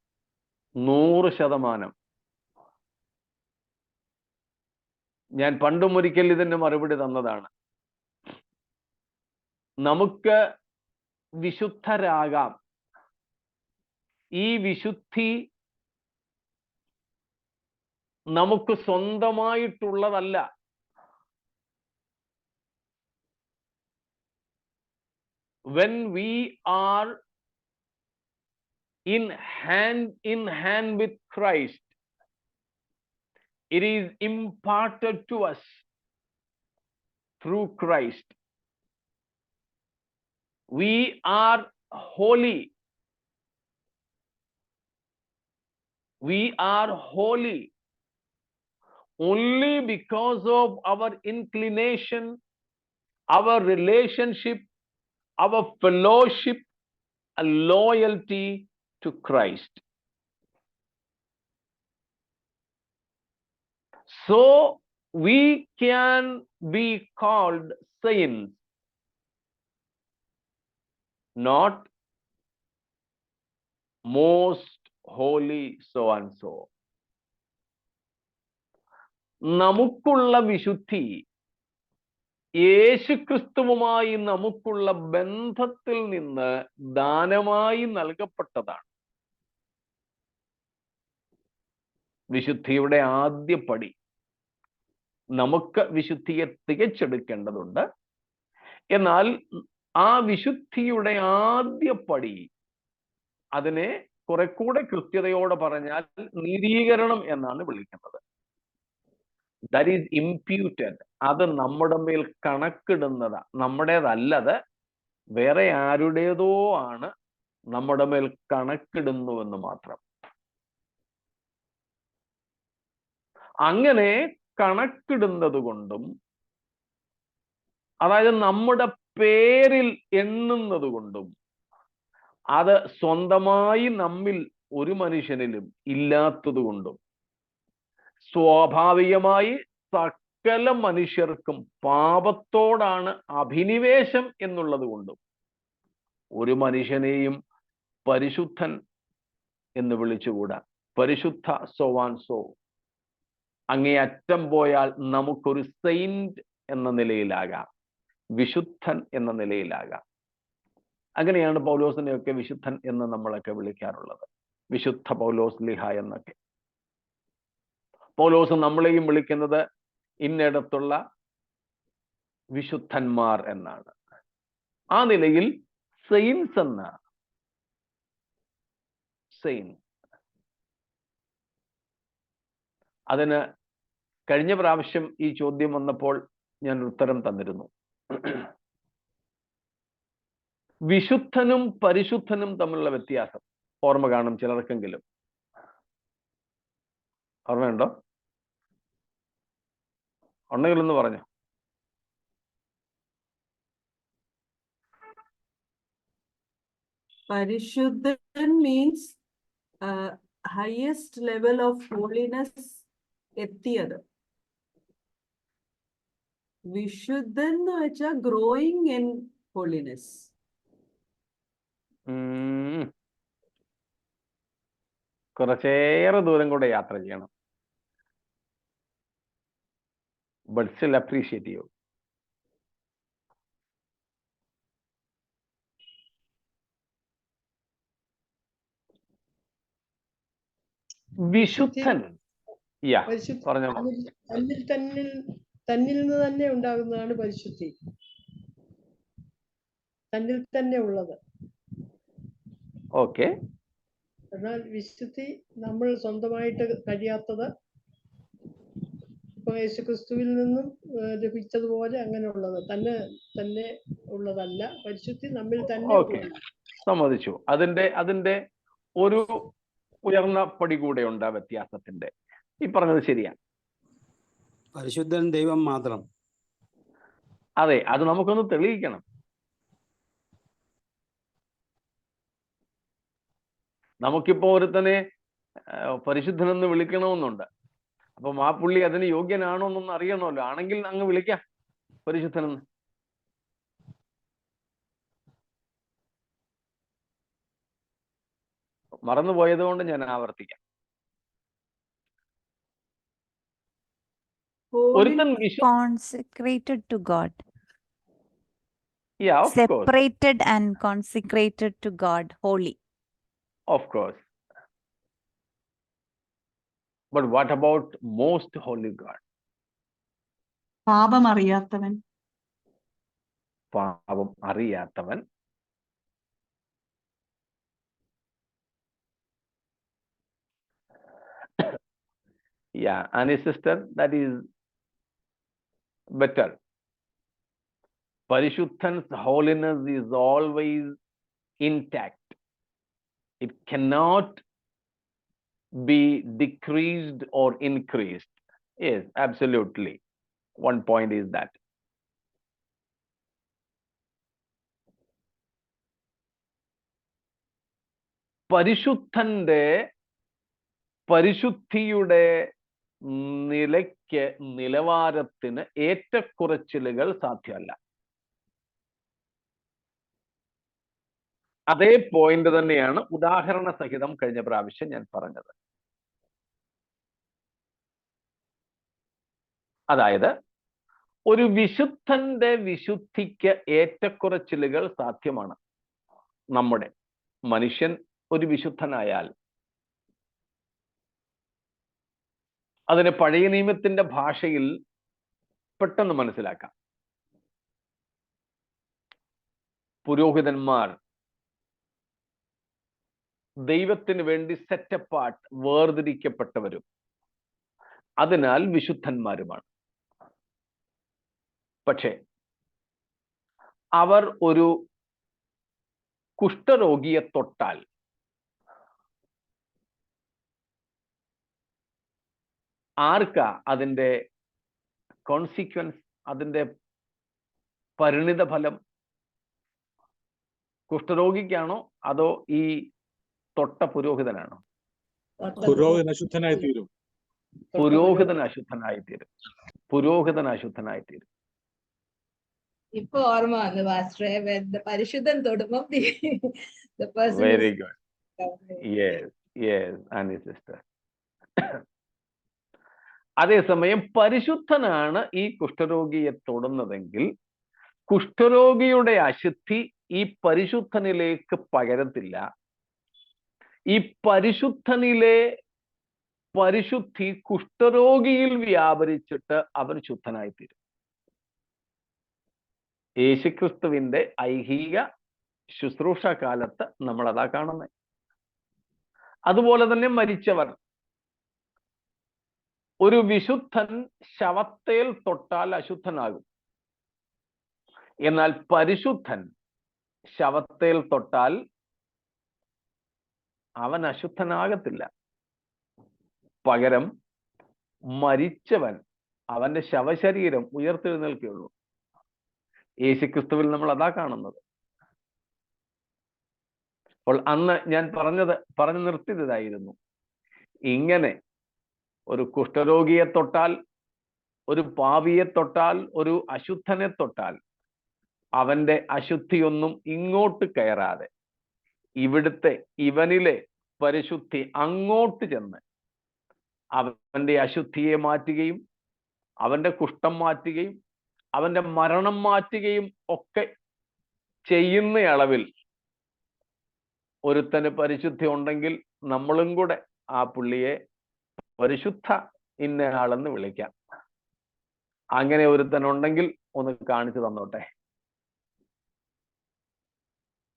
100%. ഞാൻ പണ്ടും ഒരിക്കൽ ഇതിന്റെ മറുപടി തന്നതാണ്. നമുക്ക് വിശുദ്ധരാകാം. ഈ വിശുദ്ധി നമുക്ക് സ്വന്തമായിട്ടുള്ളതല്ല. When we are in hand with Christ, it is imparted to us through Christ. We are holy. We are holy only because of our inclination, our relationship, our fellowship and loyalty to Christ. So we can be called saints, not most holy so and so. നമുക്കുള്ള വിശുദ്ധി യേശുക്രിസ്തുവുമായി നമുക്കുള്ള ബന്ധത്തിൽ നിന്ന് ദാനമായി നൽകപ്പെട്ടതാണ്. വിശുദ്ധിയുടെ ആദ്യ പടി, നമുക്ക് വിശുദ്ധിയെ തികച്ചെടുക്കേണ്ടതുണ്ട്. എന്നാൽ ആ വിശുദ്ധിയുടെ ആദ്യ പടി, അതിനെ കുറെ കൂടെ കൃത്യതയോടെ പറഞ്ഞാൽ നീതീകരണം എന്നാണ് വിളിക്കുന്നത്. That is imputed. അത് നമ്മുടെ മേൽ കണക്കിടുന്നതാ, നമ്മുടേതല്ലത്, വേറെ ആരുടേതോ ആണ് നമ്മുടെ മേൽ കണക്കിടുന്നുവെന്ന് മാത്രം. അങ്ങനെ കണക്കിടുന്നത് കൊണ്ടും, അതായത് നമ്മുടെ പേരിൽ എണ്ണുന്നത് കൊണ്ടും, അത് സ്വന്തമായി നമ്മിൽ ഒരു മനുഷ്യനിലും ഇല്ലാത്തത് കൊണ്ടും, സ്വാഭാവികമായി സകല മനുഷ്യർക്കും പാപത്തോടാണ് അഭിനിവേശം എന്നുള്ളത് കൊണ്ടും ഒരു മനുഷ്യനെയും പരിശുദ്ധൻ എന്ന് വിളിച്ചുകൂടാ. പരിശുദ്ധ സോവാൻസോ അങ്ങേയറ്റം പോയാൽ നമുക്കൊരു സെയിന്റ് എന്ന നിലയിലാകാം, വിശുദ്ധൻ എന്ന നിലയിലാകാം. അങ്ങനെയാണ് പൗലോസിനെയൊക്കെ വിശുദ്ധൻ എന്ന് നമ്മളൊക്കെ വിളിക്കാറുള്ളത്, വിശുദ്ധ പൗലോസ് ലിഹ എന്നൊക്കെ. പൗലോസ് നമ്മളെയും വിളിക്കുന്നത് ഇന്നിടത്തുള്ള വിശുദ്ധന്മാർ എന്നാണ്. ആ നിലയിൽ സെയിൻസ് എന്ന അതിന് കഴിഞ്ഞ പ്രാവശ്യം ഈ ചോദ്യം വന്നപ്പോൾ ഞാൻ ഉത്തരം തന്നിരുന്നു. വിശുദ്ധനും പരിശുദ്ധനും തമ്മിലുള്ള വ്യത്യാസം ഓർമ്മ കാണും ചിലർക്കെങ്കിലും. ഓർമ്മയുണ്ടോ? ഉണ്ടെങ്കിലൊന്ന് പറഞ്ഞു. Parishuddhan means highest level of holiness എത്തിയത്. വിശുദ്ധൻ എന്ന് വെച്ചാൽ growing in holiness. കുറച്ചേറെ ദൂരം കൂടെ യാത്ര ചെയ്യണം. But still appreciate you. വിശുദ്ധൻ. യാ, പറഞ്ഞോ. തന്നിൽ നിന്ന് തന്നെ ഉണ്ടാകുന്നതാണ് പരിശുദ്ധി. തന്നിൽ തന്നെ ഉള്ളത്. ഓക്കെ. എന്നാൽ വിശുദ്ധി നമ്മൾ സ്വന്തമായിട്ട് കഴിയാത്തത് ഇപ്പൊ യേശുക്രിസ്തുവിൽ നിന്നും ലഭിച്ചതുപോലെ അങ്ങനെയുള്ളത് തന്നെ ഉള്ളതല്ല. പരിശുദ്ധി നമ്മിൽ തന്നെ. ഓക്കെ, സമ്മതിച്ചു. അതിന്റെ ഒരു ഉയർന്ന പടി കൂടെ ഉണ്ട് ആ വ്യത്യാസത്തിന്റെ. ഈ പറഞ്ഞത് ശരിയാണ്. പരിശുദ്ധൻ ദൈവം മാത്രം. അതെ, അത് നമുക്കൊന്ന് തെളിയിക്കണം. നമുക്കിപ്പോ ഒരുത്തനെ പരിശുദ്ധനെന്ന് വിളിക്കണമെന്നുണ്ട്. അപ്പം ആ പുള്ളി അതിന് യോഗ്യനാണോ എന്നൊന്ന് അറിയണമല്ലോ. ആണെങ്കിൽ അങ്ങ് വിളിക്കാം പരിശുദ്ധനെന്ന്. മറന്നുപോയത് കൊണ്ട് ഞാൻ ആവർത്തിക്കാം. ഒരുത്തൻ consecrated to God. Yeah, of course. Separated and consecrated to God, holy. Of course. But what about most holy God? പാപം അറിയാത്തവൻ. പാപം അറിയാത്തവൻ. Yeah, Annie sister, that is better. Parishuddhan's holiness is always intact. It cannot be decreased or increased. Yes, absolutely. One point is that. പരിശുദ്ധിയുടെ നിലവാരത്തിന് ഏറ്റക്കുറച്ചിലുകൾ സാധ്യമല്ല. അതേ point തന്നെയാണ് ഉദാഹരണ സഹിതം കഴിഞ്ഞ പ്രാവശ്യം ഞാൻ പറഞ്ഞത്. അതായത് ഒരു വിശുദ്ധന്റെ വിശുദ്ധിക്ക് ഏറ്റക്കുറച്ചിലുകൾ സാധ്യമാണ്. നമ്മുടെ മനുഷ്യൻ ഒരു വിശുദ്ധനായാൽ അതിന് പഴയ നിയമത്തിന്റെ ഭാഷയിൽ പെട്ടെന്ന് മനസ്സിലാക്കാം. പുരോഹിതന്മാർ ദൈവത്തിന് വേണ്ടി സെറ്റപ്പാർട്ട് വേർതിരിക്കപ്പെട്ടവരും അതിനാൽ വിശുദ്ധന്മാരുമാണ്. പക്ഷേ അവർ ഒരു കുഷ്ഠരോഗിയെ തൊട്ടാൽ ആർക്കാ അതിൻ്റെ കോൺസിക്വൻസ്, അതിൻ്റെ പരിണിത ഫലം? കുഷ്ഠരോഗിക്കാണോ അതോ ഈ തൊട്ട പുരോഹിതനാണോ? പുരോഹിതൻ അശുദ്ധനായി തീരും. പുരോഹിതൻ അശുദ്ധനായി തീരും. പുരോഹിതൻ അശുദ്ധനായി തീരും. ഇപ്പൊ ഓർമ്മ വന്നു പാസ്റ്ററെ, പരിശുദ്ധൻ തൊടുമ്പം very good. Yes yes Annie sister. അതേസമയം പരിശുദ്ധനാണ് ഈ കുഷ്ഠരോഗിയെ തൊടുന്നതെങ്കിൽ കുഷ്ഠരോഗിയുടെ അശുദ്ധി ഈ പരിശുദ്ധനിലേക്ക് പകരത്തില്ല. ഈ പരിശുദ്ധനിലെ പരിശുദ്ധി കുഷ്ഠരോഗിയിൽ വ്യാപരിച്ചിട്ട് അവൻ ശുദ്ധനായിത്തീരും. യേശുക്രിസ്തുവിന്റെ ഐഹിക ശുശ്രൂഷ കാലത്ത് നമ്മൾ അതാ കാണുന്നത്. അതുപോലെ തന്നെ മരിച്ചവർ, ഒരു വിശുദ്ധൻ ശവത്തേൽ തൊട്ടാൽ അശുദ്ധനാകും. എന്നാൽ പരിശുദ്ധൻ ശവത്തേൽ തൊട്ടാൽ അവൻ അശുദ്ധനാകത്തില്ല. പകരം മരിച്ചവൻ അവന്റെ ശവശരീരം ഉയർത്തെഴുന്നേൽക്കുകയുള്ളൂ. യേശുക്രിസ്തുവിൽ നമ്മൾ അതാ കാണുന്നത്. അപ്പോൾ അന്ന് ഞാൻ പറഞ്ഞു നിർത്തിയതായിരുന്നു, ഇങ്ങനെ ഒരു കുഷ്ഠരോഗിയെ തൊട്ടാൽ, ഒരു പാപിയെ തൊട്ടാൽ, ഒരു അശുദ്ധനെ തൊട്ടാൽ അവന്റെ അശുദ്ധിയൊന്നും ഇങ്ങോട്ട് കയറാതെ ഇവനിലെ പരിശുദ്ധി അങ്ങോട്ട് ചെന്ന് അവന്റെ അശുദ്ധിയെ മാറ്റുകയും അവന്റെ കുഷ്ഠം മാറ്റുകയും അവന്റെ മരണം മാറ്റുകയും ഒക്കെ ചെയ്യുന്ന അളവിൽ ഒരുത്തന് പരിശുദ്ധി ഉണ്ടെങ്കിൽ നമ്മളും കൂടെ ആ പുള്ളിയെ പരിശുദ്ധ ഇന്നയാളെന്ന് വിളിക്കാം. അങ്ങനെ ഒരുത്തനുണ്ടെങ്കിൽ ഒന്ന് കാണിച്ചു തന്നോട്ടെ.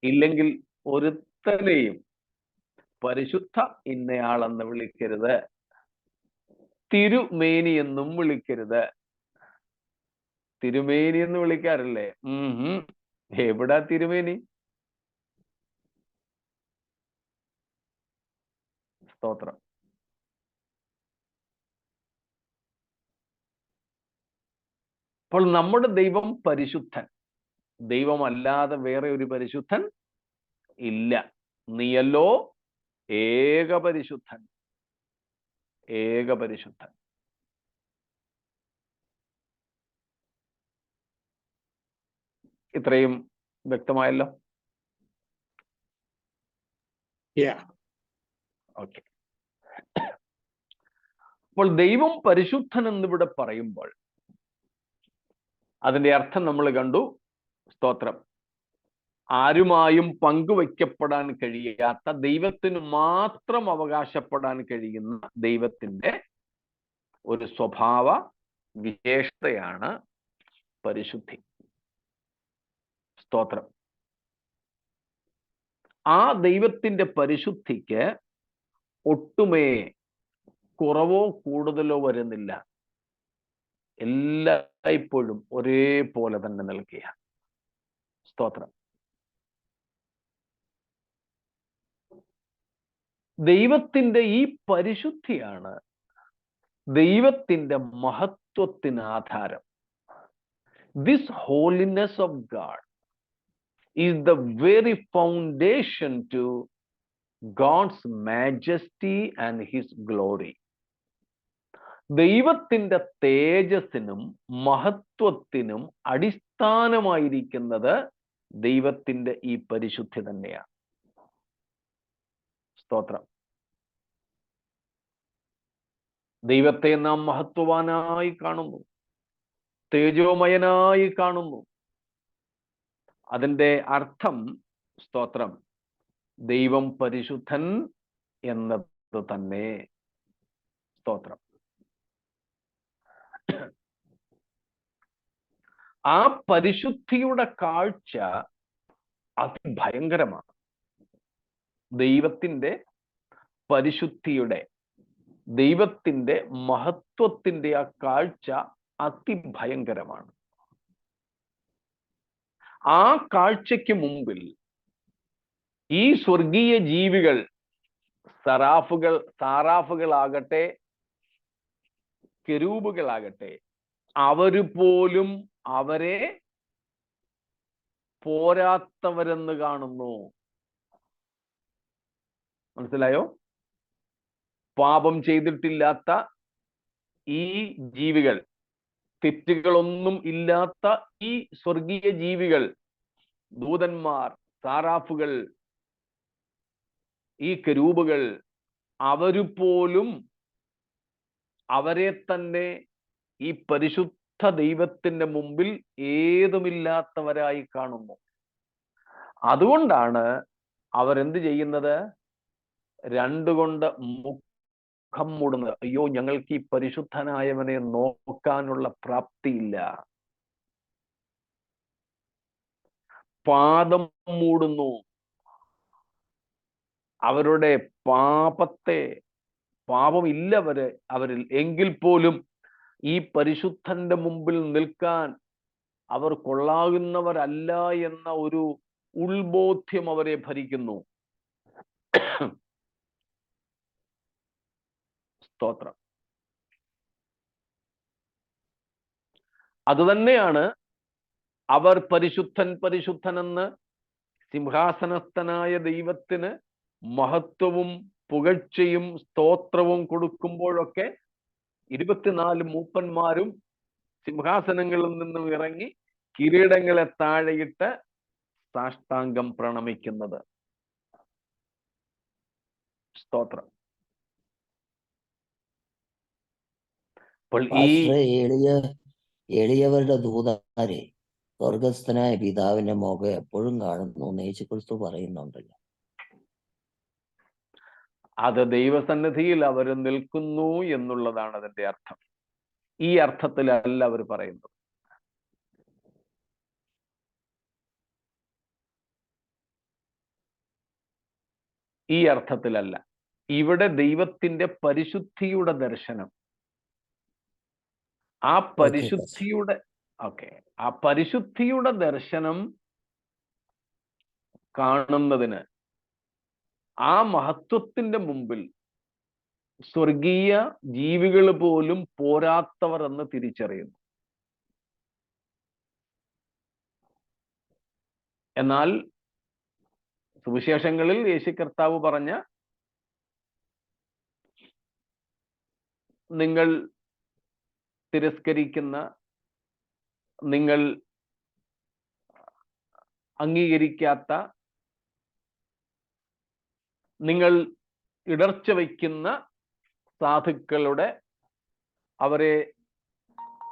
ഇല്ലെങ്കിൽ ഒരുത്തനെയും പരിശുദ്ധ ഇന്നയാളെന്ന് വിളിക്കരുത്, തിരുമേനി എന്നും വിളിക്കരുത്. തിരുമേനി എന്ന് വിളിക്കാറില്ലേ? എവിടാ തിരുമേനി? സ്തോത്രം. അപ്പോൾ നമ്മുടെ ദൈവം പരിശുദ്ധൻ. ദൈവമല്ലാതെ വേറെ ഒരു പരിശുദ്ധൻ ഇല്ല. നീയല്ലോ ഏക പരിശുദ്ധൻ, ഏക പരിശുദ്ധൻ. ഇത്രയും വ്യക്തമായല്ലോ? ഓക്കെ. അപ്പോൾ ദൈവം പരിശുദ്ധൻ എന്നിവിടെ പറയുമ്പോൾ അതിന്റെ അർത്ഥം നമ്മൾ കണ്ടു. സ്തോത്രം. ആരുമായും പങ്കുവയ്ക്കപ്പെടാൻ കഴിയാത്ത, ദൈവത്തിന് മാത്രം അവകാശപ്പെടാൻ കഴിയുന്ന ദൈവത്തിന്റെ ഒരു സ്വഭാവ വിശേഷതയാണ് പരിശുദ്ധി. സ്തോത്രം. ആ ദൈവത്തിന്റെ പരിശുദ്ധിക്ക് ഒട്ടുമേ കുറവോ കൂടുതലോ വരുന്നില്ല. എല്ലായ്പ്പോഴും ഒരേപോലെ തന്നെ നിൽക്കുക. സ്തോത്രം. ദൈവത്തിന്റെ ഈ പരിശുദ്ധിയാണ് ദൈവത്തിന്റെ മഹത്വത്തിന് ആധാരം. This holiness of God is the very foundation to God's majesty and his glory. ദൈവത്തിന്റെ തേജസ്സിനും മഹത്വത്തിനും അടിസ്ഥാനമായിരിക്കുന്നത് ദൈവത്തിന്റെ ഈ പരിശുദ്ധി തന്നെയാണ്. സ്തോത്രം. ദൈവത്തെ നാം മഹത്വവാനായി കാണുന്നു, തേജോമയനായി കാണുന്നു. അതിന്റെ അർത്ഥം, സ്തോത്രം, ദൈവം പരിശുദ്ധൻ എന്നത് തന്നെ. സ്തോത്രം. ആ പരിശുദ്ധിയുടെ കാഴ്ച അതിഭയങ്കരമാണ്. ദൈവത്തിന്റെ പരിശുദ്ധിയുടെ, ദൈവത്തിന്റെ മഹത്വത്തിന്റെ ആ കാഴ്ച അതിഭയങ്കരമാണ്. ആ കാഴ്ചയ്ക്ക് മുമ്പിൽ ഈ സ്വർഗീയ ജീവികൾ, സാറാഫുകളാകട്ടെ കെരൂബുകളാകട്ടെ, അവര് പോലും അവരെ പോരാത്തവരെന്ന് കാണുന്നു. മനസ്സിലായോ? പാപം ചെയ്തിട്ടില്ലാത്ത ഈ ജീവികൾ, തെറ്റുകളൊന്നും ഇല്ലാത്ത ഈ സ്വർഗീയ ജീവികൾ, ദൂതന്മാർ, സാറാഫുകൾ, ഈ കെരൂബുകൾ, അവര് പോലും അവരെ തന്നെ ഈ പരിശുദ്ധ ദൈവത്തിന്റെ മുമ്പിൽ ഏതുമില്ലാത്തവരായി കാണുന്നു. അതുകൊണ്ടാണ് അവരെന്ത് ചെയ്യുന്നത്? രണ്ടുകൊണ്ട് മുഖം മൂടുന്നത്. അയ്യോ, ഞങ്ങൾക്ക് ഈ പരിശുദ്ധനായവനെ നോക്കാനുള്ള പ്രാപ്തിയില്ല. പാദം മൂടുന്നു. അവരുടെ പാപത്തെ പാപമില്ല അവരിൽ, എങ്കിൽ പോലും ഈ പരിശുദ്ധന്റെ മുമ്പിൽ നിൽക്കാൻ അവർ കൊള്ളാകുന്നവരല്ല എന്ന ഒരു ഉൾബോധ്യം അവരെ ഭരിക്കുന്നു. സ്തോത്രം. അതുതന്നെയാണ് അവർ പരിശുദ്ധൻ പരിശുദ്ധൻ എന്ന് സിംഹാസനസ്ഥനായ ദൈവത്തിന് മഹത്വവും പുകഴ്ചയും സ്തോത്രവും കൊടുക്കുമ്പോഴൊക്കെ 24 മൂപ്പന്മാരും സിംഹാസനങ്ങളിൽ നിന്നും ഇറങ്ങി കിരീടങ്ങളെ താഴെയിട്ട് സാഷ്ടാംഗം പ്രണമിക്കുന്നത്. സ്തോത്രം. അപ്പോൾ എളിയവരുടെ ദൂതന്മാരെ സ്വർഗസ്ഥനായ പിതാവിന്റെ മുഖം എപ്പോഴും കാണുന്നു എന്ന് യേശുക്രിസ്തു പറയുന്നുണ്ടല്ലോ. അത് ദൈവസന്നിധിയിൽ അവർ നിൽക്കുന്നു എന്നുള്ളതാണ് അതിന്റെ അർത്ഥം. ഈ അർത്ഥത്തിലല്ല അവർ പറയുന്നത്. ഈ അർത്ഥത്തിലല്ല. ഇവിടെ ദൈവത്തിന്റെ പരിശുദ്ധിയുടെ ദർശനം, ആ പരിശുദ്ധിയുടെ ആ പരിശുദ്ധിയുടെ ദർശനം കാണുന്നതിന് ആ മഹത്വത്തിന്റെ മുമ്പിൽ സ്വർഗീയ ജീവികൾ പോലും പോരാത്തവർ എന്ന് തിരിച്ചറിയുന്നു. എന്നാൽ സുവിശേഷങ്ങളിൽ യേശു കർത്താവ് പറഞ്ഞ നിങ്ങൾ തിരസ്കരിക്കുന്ന, നിങ്ങൾ അംഗീകരിക്കാത്ത, നിങ്ങൾ ഇടർച്ച വയ്ക്കുന്ന സാധുക്കളുടെ, അവരെ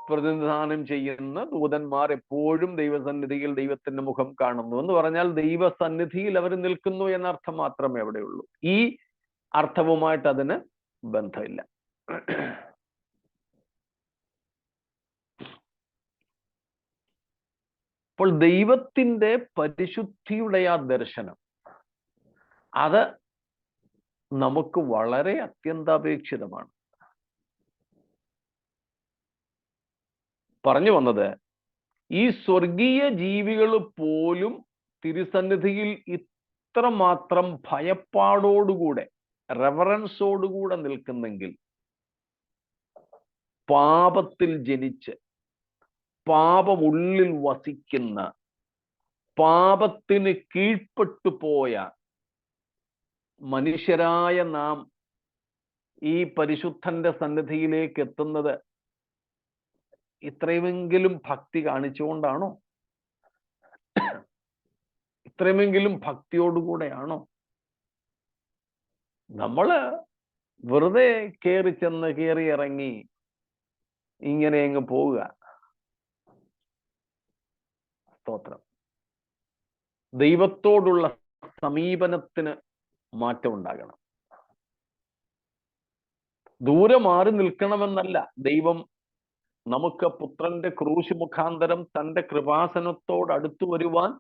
പ്രതിനിധാനം ചെയ്യുന്ന ദൂതന്മാർ എപ്പോഴും ദൈവസന്നിധിയിൽ ദൈവത്തിന്റെ മുഖം കാണുന്നു എന്ന് പറഞ്ഞാൽ ദൈവസന്നിധിയിൽ അവർ നിൽക്കുന്നു എന്ന അർത്ഥം മാത്രമേ അവിടെയുള്ളൂ. ഈ അർത്ഥവുമായിട്ട് അതിന് ബന്ധമില്ല. അപ്പോൾ ദൈവത്തിന്റെ പരിശുദ്ധിയുടെ ആ ദർശനം അത് നമുക്ക് വളരെ അത്യന്താപേക്ഷിതമാണ്. പറഞ്ഞു വന്നത്, ഈ സ്വർഗീയ ജീവികൾ പോലും തിരുസന്നിധിയിൽ ഇത്രമാത്രം ഭയപ്പാടോടുകൂടെ, റെവറൻസോടുകൂടെ നിൽക്കുന്നെങ്കിൽ, പാപത്തിൽ ജനിച്ച് പാപമുള്ളിൽ വസിക്കുന്ന, പാപത്തിന് കീഴ്പ്പെട്ടു പോയ മനുഷ്യരായ നാം ഈ പരിശുദ്ധന്റെ സന്നിധിയിലേക്ക് എത്തുന്നത് ഇത്രയുമെങ്കിലും ഭക്തി കാണിച്ചുകൊണ്ടാണോ? ഇത്രയുമെങ്കിലും ഭക്തിയോടുകൂടെയാണോ? നമ്മള് വെറുതെ കയറി ചെന്ന് കയറി ഇറങ്ങി ഇങ്ങനെ അങ്ങ് പോവുക. സ്തോത്രം. ദൈവത്തോടുള്ള സമീപനത്തിന് മാറ്റം ഉണ്ടാകണം. ദൂരെ മാറി നിൽക്കണമെന്നല്ല, ദൈവം നമുക്ക് പുത്രന്റെ ക്രൂശ് മുഖാന്തരം തന്റെ കൃപാസനത്തോട് അടുത്തു വരുവാൻ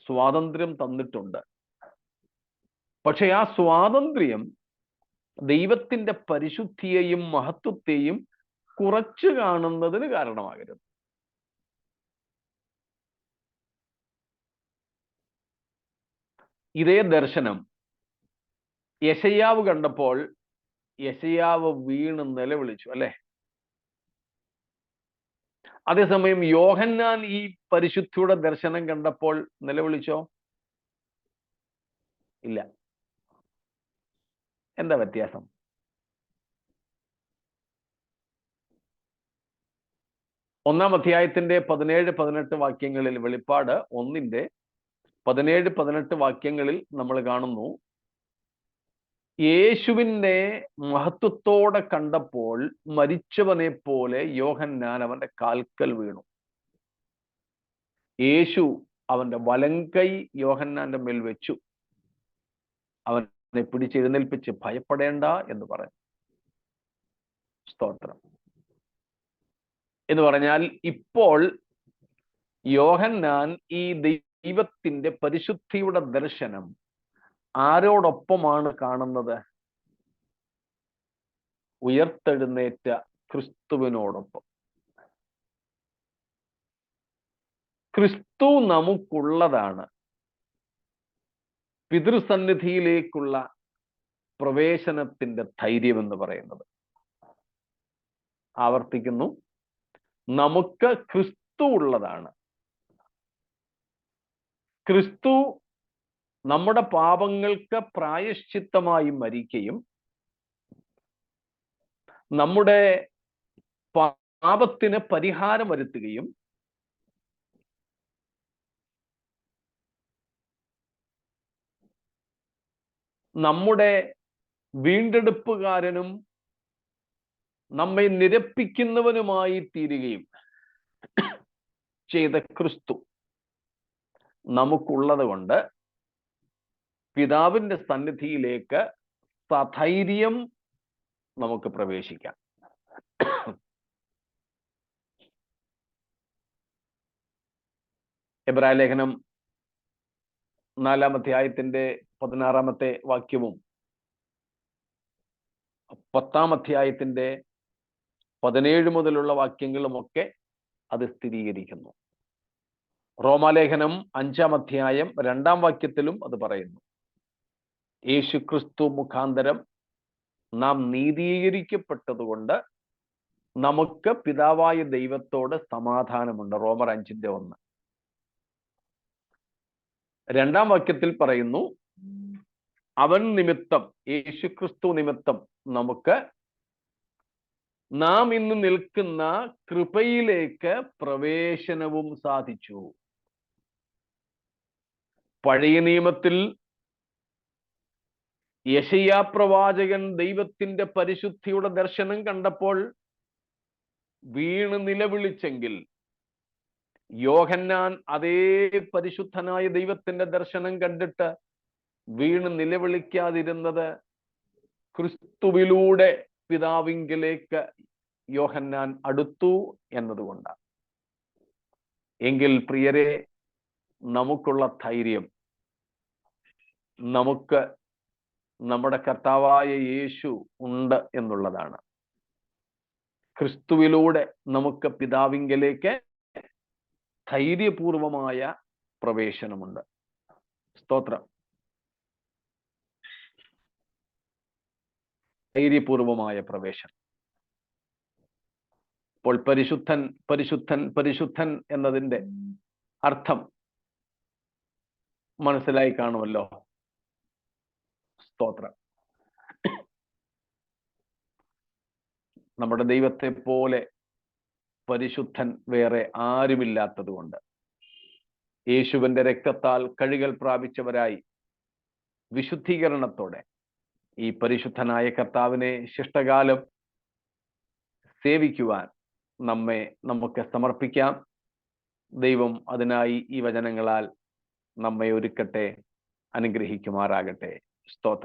സ്വാതന്ത്ര്യം തന്നിട്ടുണ്ട്. പക്ഷെ ആ സ്വാതന്ത്ര്യം ദൈവത്തിന്റെ പരിശുദ്ധിയെയും മഹത്വത്തെയും കുറച്ചു കാണുന്നതിന് കാരണമാകരുത്. ഇതേ ദർശനം യെശയ്യാവ് കണ്ടപ്പോൾ യെശയ്യാവ് വീണ് നിലവിളിച്ചു, അല്ലെ? അതേസമയം യോഹന്നാൻ ഈ പരിശുദ്ധിയുടെ ദർശനം കണ്ടപ്പോൾ നിലവിളിച്ചോ? ഇല്ല. എന്താ വ്യത്യാസം? ഒന്നാം അധ്യായത്തിന്റെ 17-18 വാക്യങ്ങളിൽ, വെളിപ്പാട് 1:17-18 വാക്യങ്ങളിൽ നമ്മൾ കാണുന്നു, യേശുവിനെ മഹത്വത്തോടെ കണ്ടപ്പോൾ മരിച്ചവനെ പോലെ യോഹന്നാൻ അവന്റെ കാൽക്കൽ വീണു. യേശു അവന്റെ വലങ്കൈ യോഹന്നാന്റെ മേൽ വെച്ചു. അവനെ പിടിച്ചെഴുന്നേൽപ്പിച്ച് ഭയപ്പെടേണ്ട എന്ന് പറഞ്ഞു. സ്തോത്രം. എന്ന് പറഞ്ഞാൽ ഇപ്പോൾ യോഹന്നാൻ ഈ ദൈവത്തിന്റെ പരിശുദ്ധിയുടെ ദർശനം ആരോടൊപ്പമാണ് കാണുന്നത്? ഉയർത്തെഴുന്നേറ്റ ക്രിസ്തുവിനോടൊപ്പം. ക്രിസ്തു നമുക്കുള്ളതാണ് പിതൃസന്നിധിയിലേക്കുള്ള പ്രവേശനത്തിന്റെ ധൈര്യം എന്ന് പറയുന്നത്. ആവർത്തിക്കുന്നു, നമുക്ക് ക്രിസ്തു ഉള്ളതാണ്. ക്രിസ്തു നമ്മുടെ പാപങ്ങൾക്ക് പ്രായശ്ചിത്തമായി മരിക്കുകയും നമ്മുടെ പാപത്തിന് പരിഹാരം വരുത്തുകയും നമ്മുടെ വീണ്ടെടുപ്പുകാരനും നമ്മെ നിരപ്പിക്കുന്നവനുമായി തീരുകയും ചെയ്ത ക്രിസ്തു നമുക്കുള്ളത് കൊണ്ട് പിതാവിന്റെ സന്നിധിയിലേക്ക് സധൈര്യം നമുക്ക് പ്രവേശിക്കാം. എബ്രായ ലേഖനം 4-ാം അധ്യായത്തിന്റെ 16-ാമത്തെ വാക്യവും 10-ാം അധ്യായത്തിന്റെ 17 മുതലുള്ള വാക്യങ്ങളുമൊക്കെ അത് സ്ഥിരീകരിക്കുന്നു. റോമാലേഖനം 5-ാം അധ്യായം 2-ാം വാക്യത്തിലും അത് പറയുന്നു. യേശു ക്രിസ്തു മുഖാന്തരം നാം നീതീകരിക്കപ്പെട്ടതുകൊണ്ട് നമുക്ക് പിതാവായ ദൈവത്തോട് സമാധാനമുണ്ട്. റോമർ 5:1. 2-ാം വാക്യത്തിൽ പറയുന്നു, അവൻ നിമിത്തം, യേശു ക്രിസ്തു നിമിത്തം നമുക്ക് നാം ഇന്ന് നിൽക്കുന്ന കൃപയിലേക്ക് പ്രവേശനവും സാധിച്ചു. പഴയ നിയമത്തിൽ യെശയ്യാ പ്രവാചകൻ ദൈവത്തിന്റെ പരിശുദ്ധിയുടെ ദർശനം കണ്ടപ്പോൾ വീണ് നിലവിളിച്ചെങ്കിൽ, യോഹന്നാൻ അതേ പരിശുദ്ധനായ ദൈവത്തിന്റെ ദർശനം കണ്ടിട്ട് വീണ് നിലവിളിക്കാതിരുന്നത് ക്രിസ്തുവിലൂടെ പിതാവിങ്കലേക്ക് യോഹന്നാൻ അടുത്തു എന്നതുകൊണ്ടാണ്. എങ്കിൽ പ്രിയരെ, നമുക്കുള്ള ധൈര്യം നമുക്ക് നമ്മുടെ കർത്താവായ യേശു ഉണ്ട് എന്നുള്ളതാണ്. ക്രിസ്തുവിലൂടെ നമുക്ക് പിതാവിങ്കലേക്ക് ധൈര്യപൂർവമായ പ്രവേശനമുണ്ട്. സ്തോത്രം. ധൈര്യപൂർവമായ പ്രവേശനം. അപ്പോൾ പരിശുദ്ധൻ പരിശുദ്ധൻ പരിശുദ്ധൻ എന്നതിൻ്റെ അർത്ഥം മനസ്സിലായി കാണുമല്ലോ. സ്തോത്രം. നമ്മുടെ ദൈവത്തെ പോലെ പരിശുദ്ധൻ വേറെ ആരുമില്ലാത്തത് കൊണ്ട് യേശുവിന്റെ രക്തത്താൽ കഴുകൽ പ്രാപിച്ചവരായി വിശുദ്ധീകരണത്തോടെ ഈ പരിശുദ്ധനായ കർത്താവിനെ ശിഷ്ടകാലം സേവിക്കുവാൻ നമുക്ക് സമർപ്പിക്കാം. ദൈവം അതിനായി ഈ വചനങ്ങളാൽ നമ്മെ ഒരുക്കട്ടെ, അനുഗ്രഹിക്കുമാറാകട്ടെ. സ്തോത്രം.